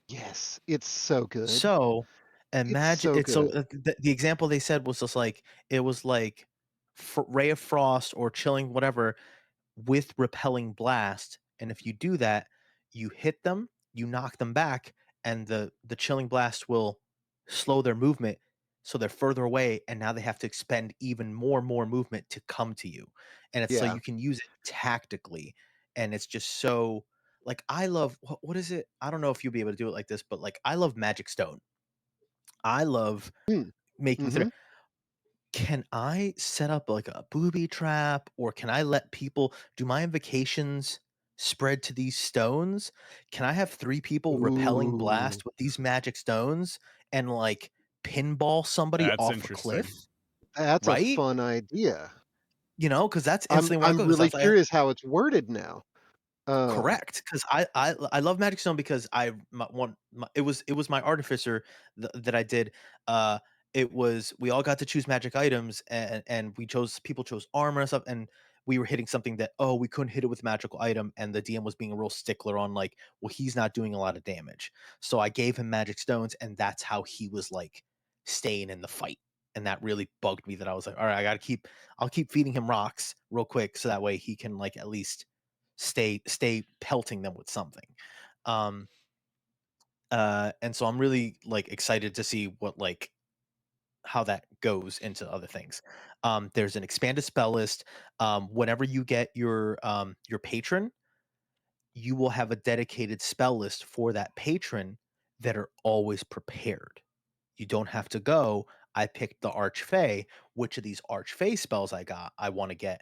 Yes, it's so good. So It's imagine so it's so good. the example they said was just like it was like ray of frost or chilling whatever with repelling blast, and if you do that, you hit them, you knock them back, and the chilling blast will slow their movement, so they're further away, and now they have to expend even more movement to come to you, and it's so Yeah. you can use it tactically, and it's just so like I love what is it? I don't know if you'll be able to do it like this, but like I love Magic Stone. I love Mm, making mhm. can I set up like a booby trap, or can I let people do my invocations spread to these stones? Can I have 3 people repelling Ooh, blast with these magic stones and like pinball somebody That's off a cliff? interesting. that's a Right? fun idea. Because that's I'm instantly when I I'm go. Because I really was like, curious how it's worded now. correct, because I love Magic Stone because it was my artificer that I did. Uh, it was we all got to choose magic items, and people chose armor and stuff, and we were hitting something that, oh, we couldn't hit it with magical item, and the DM was being a real stickler on like, well, he's not doing a lot of damage, so I gave him Magic Stones, and that's how he was like staying in the fight, and that really bugged me. That I was like, all right, I'll keep feeding him rocks real quick, so that way he can like at least stay pelting them with something. Um, and so I'm really like excited to see what like how that goes into other things. There's an expanded spell list. Whenever you get your patron, you will have a dedicated spell list for that patron that are always prepared. You don't have to go. I picked the Archfey. Which of these Archfey spells I want to get?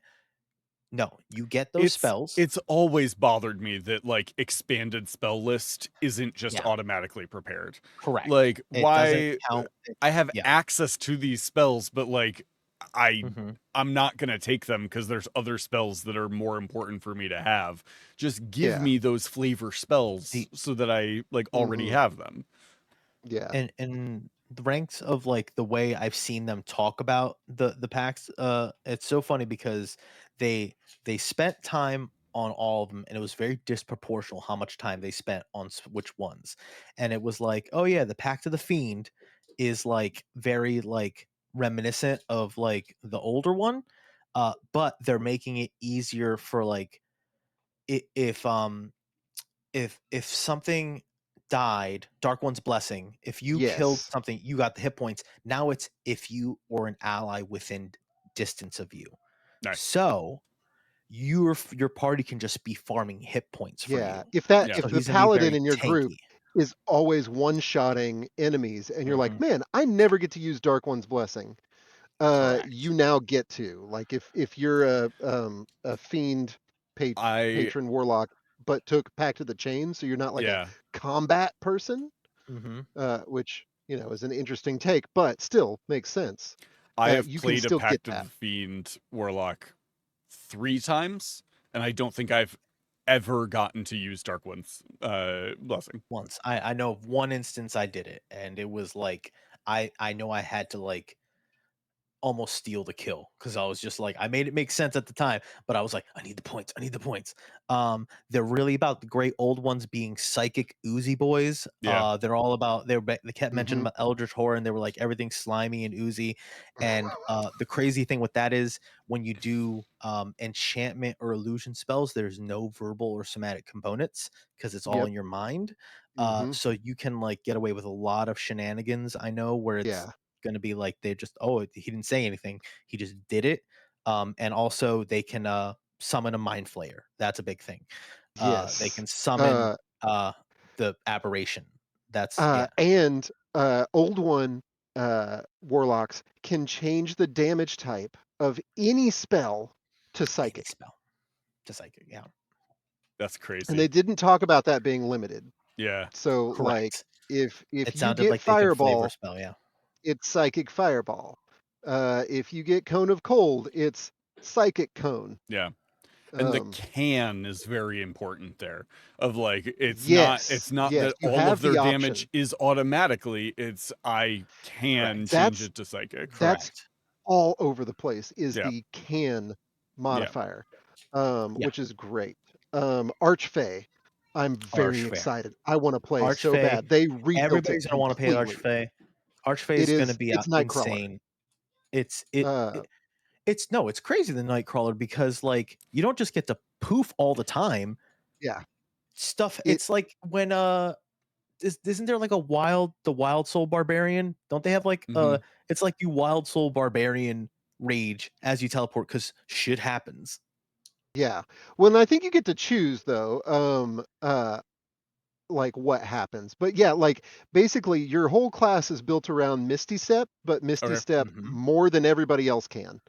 No, you get those spells. It's always bothered me that like expanded spell list isn't just Yeah, automatically prepared. correct. Like It doesn't why count. I have Yeah. access to these spells, but like I Mhm. I'm not going to take them because there's other spells that are more important for me to have. Just give Yeah. me those flavor spells The so that I like already Mhm. have them. Yeah. and the ranks of like the way I've seen them talk about the packs, it's so funny because they they spent time on all of them, and it was very disproportional how much time they spent on which ones. And it was like, oh yeah, the Pact of the Fiend is like very like reminiscent of like the older one, but they're making it easier for like if if something died, Dark One's blessing, if you killed Yes. something, you got the hit points. Now it's if you or an ally within distance of you. Nice. So your party can just be farming hit points for Yeah. you. Yeah. If So the he's gonna be paladin very in your group tanky. is always one-shotting enemies and you're like, Mhm. "Man, I never get to use Dark One's blessing." You Correct. now get to. Like if you're a fiend I patron warlock but took Pact of the Chain, so you're not like a yeah. combat person, Mhm. which, is an interesting take, but still makes sense. I have You can played a still get Pact of that. the Fiend Warlock 3 times, and I don't think I've ever gotten to use Dark One's blessing. Once. I know of one instance I did it, and it was like I know I had to like almost steal the kill because I was just like, I made it make sense at the time, but I was like, I need the points. I need the points. They're really about the great old ones being psychic oozy boys. Yeah. They're all about they kept mentioning Mhm. about Eldritch Horror, and they were like everything slimy and oozy. And the crazy thing with that is when you do enchantment or illusion spells, there's no verbal or somatic components because it's all Yep. in your mind. Mhm. So you can like get away with a lot of shenanigans. I know where it's Yeah. going to be like they just he didn't say anything, he just did it. And also they can summon a mind flayer. That's a big thing. They Yes. can summon the aberration. That's yeah, And old one warlocks can change the damage type of any spell to any psychic. spell to psychic. Yeah, That's And crazy. they didn't talk about that being limited. Yeah. So like correct. if It you sounded get like they could flavor fireball, spell. Yeah, it's psychic fireball. If you get cone of cold, it's psychic cone. Yeah. And the Um, can is very important there. Of like it's not yes, that you all of have their the damage option. is automatically, it's I can correct, change That's it to psychic. that's correct. all over the place is Yeah. the can Yeah. modifier, Yeah, which is great. Archfey, I'm very Archfey. excited. I want to play so Archfey. bad. They rebuilt it Everybody's gonna want to play completely. Archfey. Archfey is gonna be It's Nightcrawler. insane. It's it, Uh, it it's no, it's crazy the Nightcrawler because like you don't just get to poof all the time. yeah, Stuff. it It's like when isn't there like the wild soul barbarian? Don't they have like Hmm. it's like you wild soul barbarian rage as you teleport because shit happens. yeah. Well, and I think you get to choose though. Like what happens. But yeah, like basically your whole class is built around Misty Step, but Misty Okay. Step Hmm. more than everybody else can.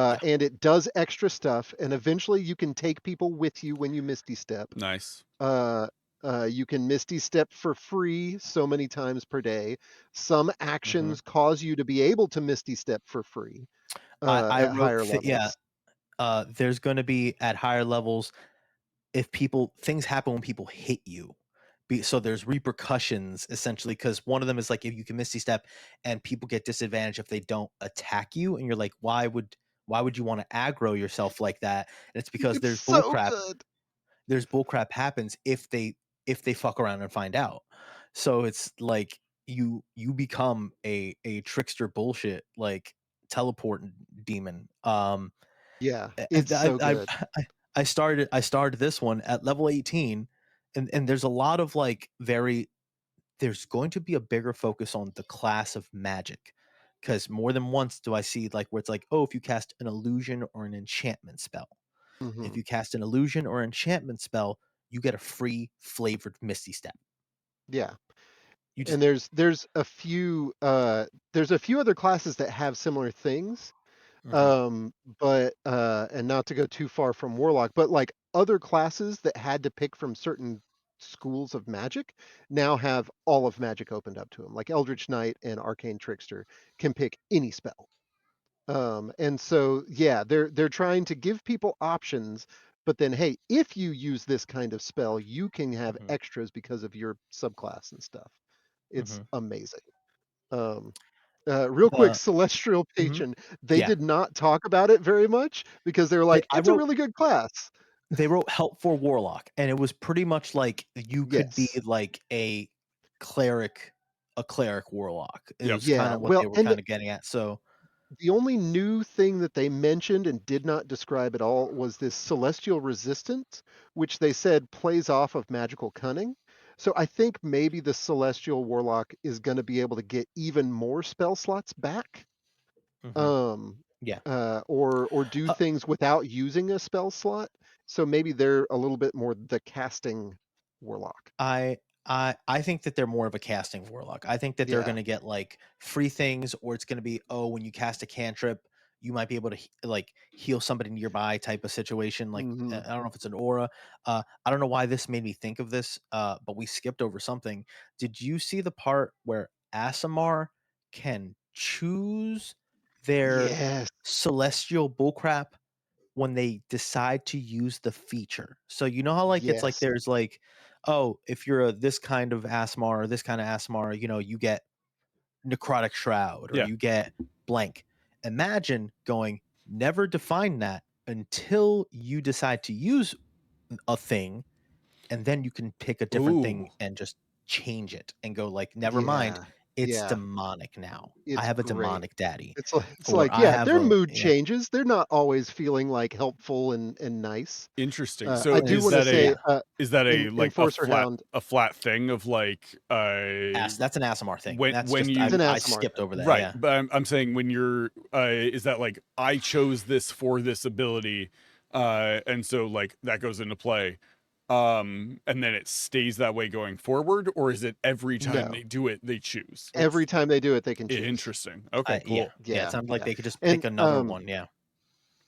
Yeah. And it does extra stuff, and eventually you can take people with you when you Misty Step. Nice. Uh, you can Misty Step for free so many times per day. Some Hmm. actions cause you to be able to Misty Step for free I at wrote higher yeah. levels. There's going to be at higher levels if people things happen when people hit you. So there's repercussions essentially because one of them is like if you can misty step and people get disadvantage if they don't attack you, and you're like, why would you want to aggro yourself like that? And it's because It's so good. there's bullcrap happens if they fuck around and find out. So it's like you become a trickster bullshit like teleport demon. Yeah, I it's I so I good. I started this one at level 18, and there's a lot of like there's going to be a bigger focus on the class of magic because more than once do I see like where it's like, oh, if you cast an illusion or an enchantment spell, if Hmm. you cast an illusion or enchantment spell, you get a free flavored misty step. Yeah. You just And there's a few other classes that have similar things. Mhm, But and not to go too far from Warlock, but like other classes that had to pick from certain schools of magic now have all of magic opened up to them. Like Eldritch Knight and Arcane Trickster can pick any spell. And so yeah, they're trying to give people options, but then hey, if you use this kind of spell, you can have mhm, extras because of your subclass and stuff. It's mhm. amazing. Um, real quick, The Celestial mhm, Patron. They yeah. did not talk about it very much because they were like, I it's a wrote really good class. they wrote help for warlock, and it was pretty much like you could be Yes. like cleric a cleric warlock Yep. is kind Yeah. of what Well, they were and kind of getting at. So the only new thing that they mentioned and did not describe at all was this Celestial Resistance, which they said plays off of Magical Cunning. So I think maybe the Celestial Warlock is going to be able to get even more spell slots back. mhm, um yeah. or do Uh, things without using a spell slot. So maybe they're a little bit more the casting warlock. I I think that they're more of a casting warlock. I think that they're Yeah. gonna get like free things, or it's gonna be, oh, when you cast a cantrip, you might be able to like heal somebody nearby type of situation. Like Hmm. I don't know if it's an aura. I don't know why this made me think of this. But we skipped over something. Did you see the part where Asimar can choose their Yes. celestial bullcrap when they decide to use the feature? So you know how like it's like Yes. there's like, oh, if you're a this kind of Asmar or this kind of Asmar, you know, you get necrotic shroud or Yeah. you get blank. imagine going, never define that until you decide to use a thing, and then you can pick a different thing Ooh. and just change it and go like, never mind, Yeah. it's Yeah. demonic now. I It's have a great. demonic daddy, It's or like, I yeah, have their a mood yeah. changes. They're not always feeling like helpful and nice. Interesting. I So do It's want to say, yeah. is that a like Enforcer Hound, a flat thing of like That's an ASMR thing. That's when just it's you an I ASMR skipped thing. over that. right, Yeah, but I'm saying when you're is that like I chose this for this ability and so like that goes into play and then it stays that way going forward, or is it every time No. they do it they choose? Every it's time they do it, they can choose. Interesting. Okay, yeah, cool. yeah. It Yeah, sounds like yeah. they could just And pick another one. Yeah,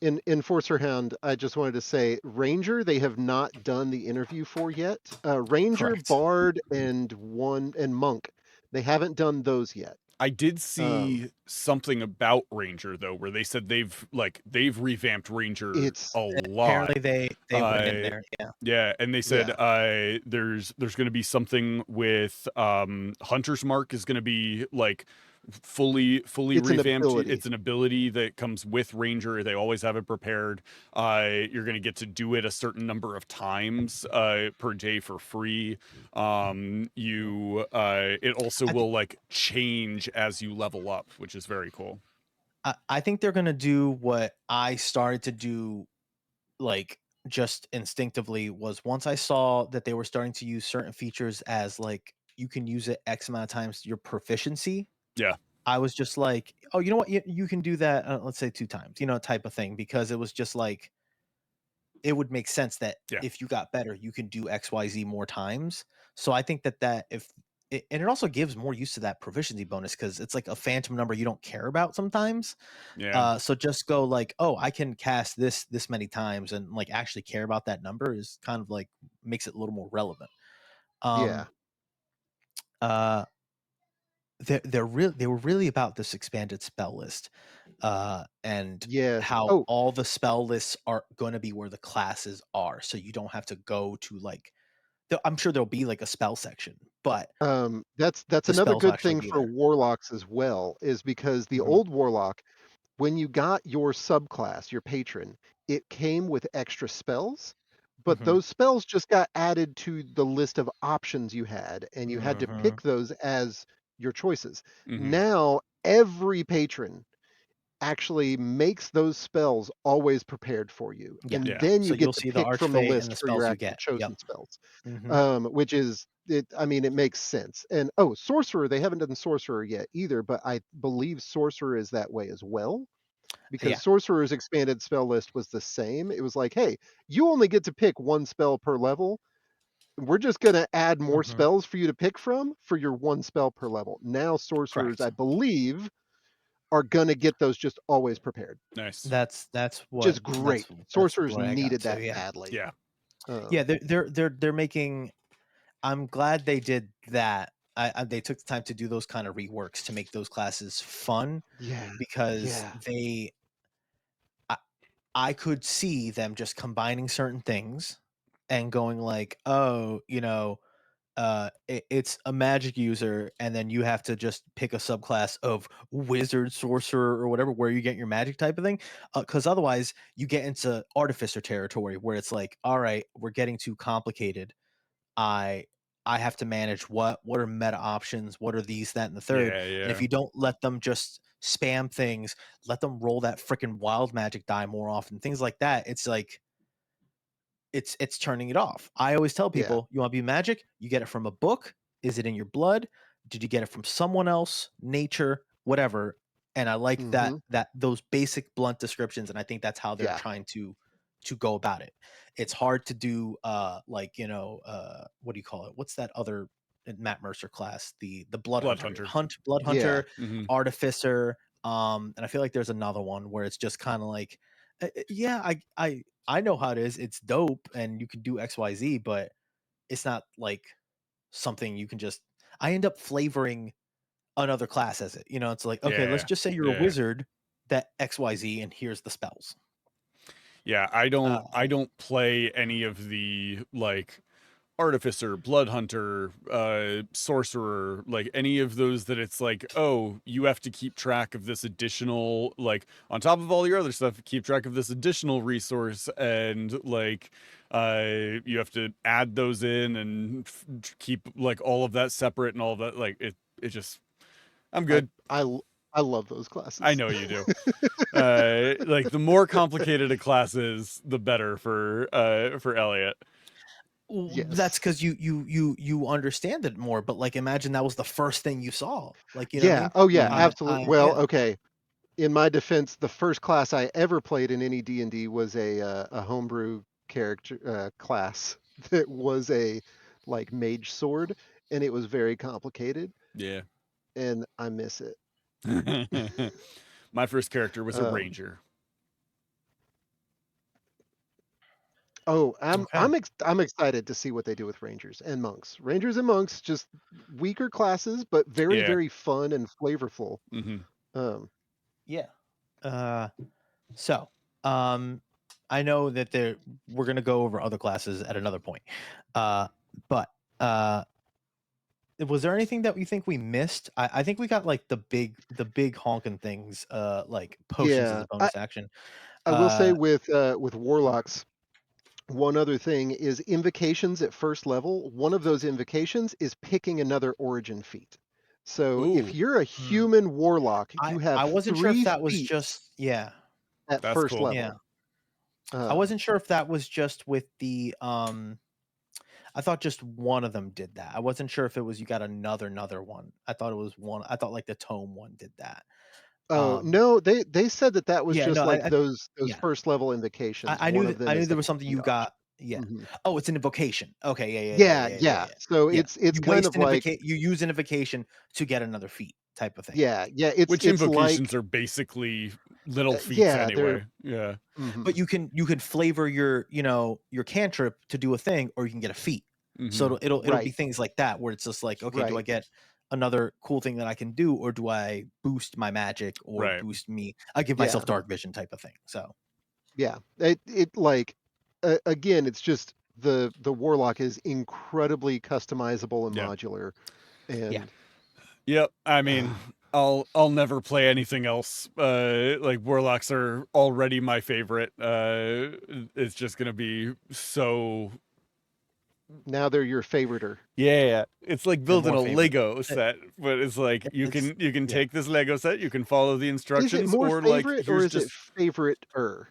in Enforcer Hound, I just wanted to say Ranger, they have not done the interview for yet. Ranger, correct. Bard, and Monk, they haven't done those yet. I did Um, see something about Ranger though, where they said they've revamped Ranger it's a lot. Apparently, they went in Uh, there. Yeah, yeah, and they said Yeah, there's going to be something with Hunter's Mark is going to be like fully it's an revamped. ability. It's an ability that comes with Ranger. They always have it prepared. You're going to get to do it a certain number of times per day for free. It also I think will like change as you level up, which is very cool. I think they're gonna do what I started to do, like just instinctively. Was once I saw that they were starting to use certain features as like you can use it X amount of times your proficiency. Yeah, I was just like, oh, you know what? You can do that. Let's say 2 times, type of thing, because it was just like it would make sense that yeah, if you got better, you can do XYZ more times. So I think that if and it also gives more use to that proficiency bonus because it's like a phantom number you don't care about sometimes. yeah, So just go like, oh, I can cast this many times and like actually care about that number is kind of like makes it a little more relevant. Yeah. Um, uh, they were really about this expanded spell list, and Yes. how Oh, all the spell lists are going to be where the classes are, so you don't have to go to like. I'm sure there'll be like a spell section, but that's the another spells will good actually thing be for there. warlocks as well, is because the Hmm. old warlock, when you got your subclass, your patron, it came with extra spells, but Hmm. those spells just got added to the list of options you had, and you had to Hmm. pick those as your choices. hmm Now, every patron actually makes those spells always prepared for you, Yeah, and yeah. then so you you'll get to see the pick from the Archfey and list the for your spells you actual get. Yep. chosen spells, Hmm. which is it. I mean, it makes sense. And oh, sorcerer, they haven't done sorcerer yet either, but I believe sorcerer is that way as well because Yeah. sorcerer's expanded spell list was the same. It was like, hey, you only get to pick one spell per level. We're just going to add more Hmm. spells for you to pick from for your one spell per level. Now, sorcerers, Correct. I believe, are going to get those just always prepared, Nice. That's which what is great. that's Sorcerers what I got needed to. that Yeah. badly. Yeah. Yeah, Um, they're making. I'm glad they did that. They took the time to do those kind of reworks to make those classes fun yeah, because yeah, I, I could see them just combining certain things and going like, oh, it's a magic user, and then you have to just pick a subclass of wizard, sorcerer, or whatever, where you get your magic type of thing. Because otherwise, you get into artificer territory where it's like, all right, we're getting too complicated. I I have to manage what are meta options, what are these, that, and the third. Yeah, And if yeah. you don't let them just spam things, let them roll that freaking wild magic die more often, things like that. It's like it's turning it off. I always tell yeah. people, you want to be magic, you get it from a book. Is it in your blood? Did you get it from someone else, nature, whatever? And I like that Hmm. those basic blunt descriptions, and I think that's how they're Yeah. trying to go about it. It's hard to do like, what do you call it? What's that other Matt Mercer class? The blood Blood hunter. Hunter. Blood Yeah. hunter, Hmm artificer. And I feel like there's another one where it's just kind of like yeah, I know how it is. It's dope and you can do XYZ, but it's not like something you can just I end up flavoring another class as it. It's like, okay, let's Yeah. just say you're a Yeah. wizard that XYZ and here's the spells. Yeah. Uh I don't play any of the like artificer, blood hunter, sorcerer, like any of those that it's like, oh, you have to keep track of this additional, like on top of all your other stuff, keep track of this additional resource, and like you have to add those in and keep like all of that separate and all of that. Like it just, I'm good. I love those classes. I know you do. Like the more complicated a class is, the better for Elliot. That's Yes. because you understand it more. But like, imagine that was the first thing you saw. Like, you know what I Yeah. mean? Oh yeah, Mhm. absolutely. Well, Yeah. okay. In my defense, the first class I ever played in any D&D was a homebrew character class that was a like mage sword, and it was very complicated, Yeah. and I miss it. My first character was a Um, ranger. oh, Okay. I'm excited to see what they do with rangers and monks. Rangers and monks, just weaker classes, but very Yeah. very fun and flavorful. Hmm. Um, Yeah. So, I know that we're gonna go over other classes at another point. But was there anything that you think we missed? I think we got like the big honking things, like potions as yeah, a bonus action. I will say Uh, with warlocks, one other thing is invocations at first level. One of those invocations is picking another origin feat. So if Ooh, you're a hmm. human warlock, you have I wasn't sure if 3 that was feats just yeah. at that's first cool. Yeah. level. I Um, wasn't sure if that was just with the I thought just one of them did that. I wasn't sure if it was you got another one. I thought it was one. I thought like the tome one did that. oh, Um no, they said that that was yeah, just no, like I those yeah. first level invocations. One of them I knew is there the was something feat you option. got. Yeah. Mhm. Oh, it's an invocation. Okay, Yeah, yeah. yeah. So Yeah. it's You kind waste of an like you use an invocation to get another feat type of thing. yeah, yeah, it's Which it's invocations like are basically little feats yeah, they're anyway. Yeah. But mhm. you can flavor your, your cantrip to do a thing, or you can get a feat. So Hmm. it'll be Right, things like that where it's just like, okay, do I right. get another cool thing that I can do, or do I boost my magic or Right. boost me? I give myself Yeah. dark vision type of thing. So Yeah, it like again, it's just the warlock is incredibly customizable and Yeah. modular, yeah. and Yep. I mean, I'll never play anything else. Like warlocks are already my favorite. It's just gonna be so. now they're your favoriter. Yeah, it's like They're building more a favorite. Lego Uh, set, but it's like It's you can yeah. take this Lego set, you can follow the Is it instructions, more or like favorite or here's is it just favoriter?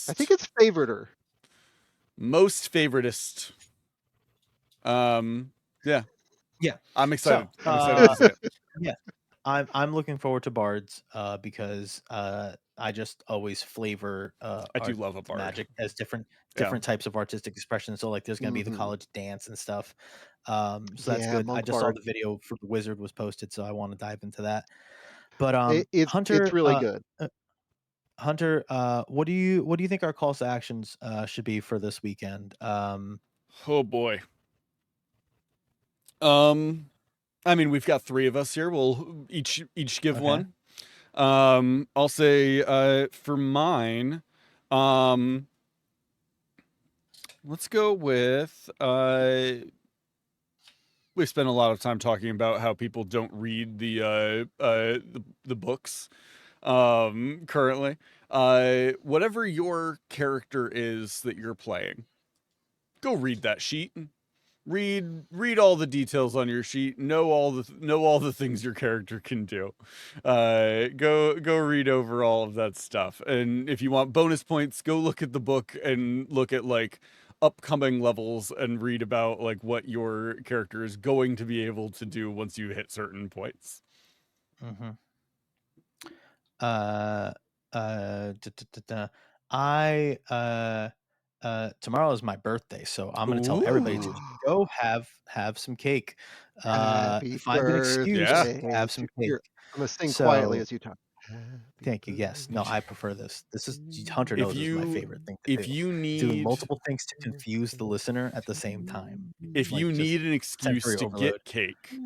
I think favoritist, it's favoriter. most favoritist. Yeah, Yeah. I'm So excited. I'm excited to see it. yeah. I'm looking forward to bards because I just always flavor I do art love a bard. magic as Yeah, different types of artistic expression. So like there's gonna be the Mhm. college dance and stuff. So that's Yeah, good. I monk just saw bard. the video for the wizard was posted, so I want to dive into that. But It's really good. Hunter, what do you think our calls to actions should be for this weekend? oh boy. Um, I mean, we've got three of us here. We'll each give Okay. one. I'll say for mine, um, let's go with we spent a lot of time talking about how people don't read the books currently. Whatever your character is that you're playing, go read that sheet. Read all the details on your sheet. Know all the things your character can do. Go read over all of that stuff. And if you want bonus points, go look at the book and look at like upcoming levels and read about like what your character is going to be able to do once you hit certain points. Mm-hmm. Uh, I tomorrow is my birthday, so I'm gonna tell everybody to Ooh. just go have some cake. Happy Find an excuse, Yeah. birthday have some to cake. here. I'm gonna sing quietly So as you talk. Thank you. Yes. No, I prefer this. This is Hunter knows this is my favorite thing to if do. you Doing need multiple things to confuse the listener at the same time. if Like you just need an excuse sensory to overload. get cake,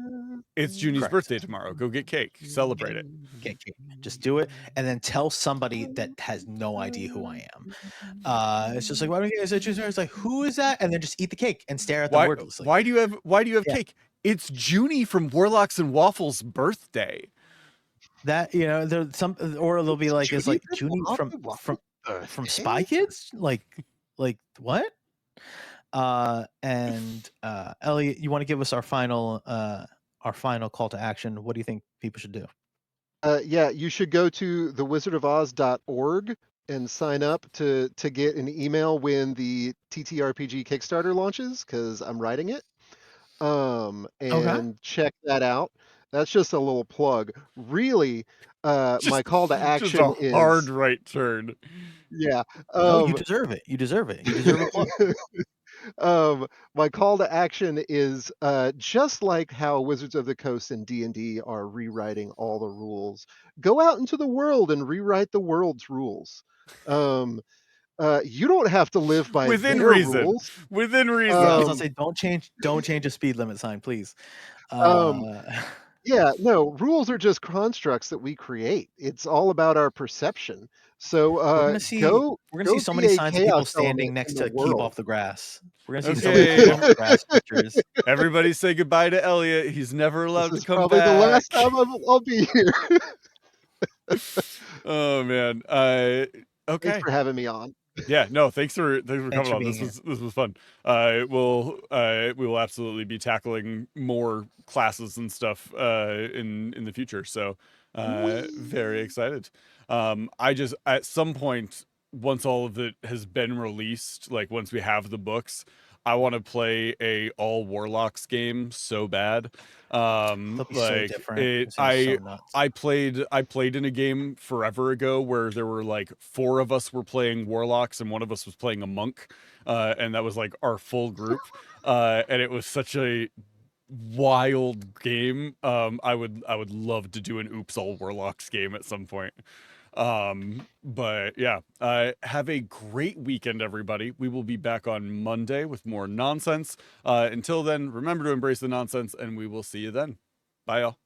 it's Junie's Correct. birthday tomorrow. Go get cake. Celebrate it. Get cake. Just do it, and then tell somebody that has no idea who I am. It's just like, why don't you guys choose her? It's like, who is that? And then just eat the cake and stare at them wordlessly. Why do you have Yeah. cake? It's Junie from Warlocks and Waffles' birthday. That there's some, or they'll be like, it's like Junie from Spy Kids, like what? And Elliot, you want to give us our final call to action? What do you think people should do? Yeah, you should go to thewizardofoz.org and sign up to get an email when the TTRPG Kickstarter launches, because I'm writing it. And check that out. That's just a little plug. Really, my call to action just a is hard right turn. Yeah. No, you deserve it. You deserve it. You deserve a plug. My call to action is just like how Wizards of the Coast and D&D are rewriting all the rules. Go out into the world and rewrite the world's rules. You don't have to live by Within their reason. rules. Within reason. Yeah, I was gonna say, don't change a speed limit sign, please. Yeah, no, rules are just constructs that we create. It's all about our perception. So we're gonna see so many signs of people standing next to keep off the grass. We're gonna see so many keep off the grass pictures. Everybody say goodbye to Elliot. He's never allowed This to is come probably back. the last time I'll be here. Oh man. Okay. Thanks for having me on. Yeah, no, thanks for coming on. being This was fun. We will absolutely be tackling more classes and stuff in the future. So very excited. I just at some point, once all of it has been released, like once we have the books, I want to play a all Warlocks game so bad. They'll be so different. I played in a game forever ago where there were like 4 of us were playing Warlocks and one of us was playing a monk, and that was like our full group, and it was such a wild game. I would love to do an Oops All Warlocks game at some point. But yeah, have a great weekend, everybody. We will be back on Monday with more nonsense. Until then, remember to embrace the nonsense, and we will see you then. Bye, y'all.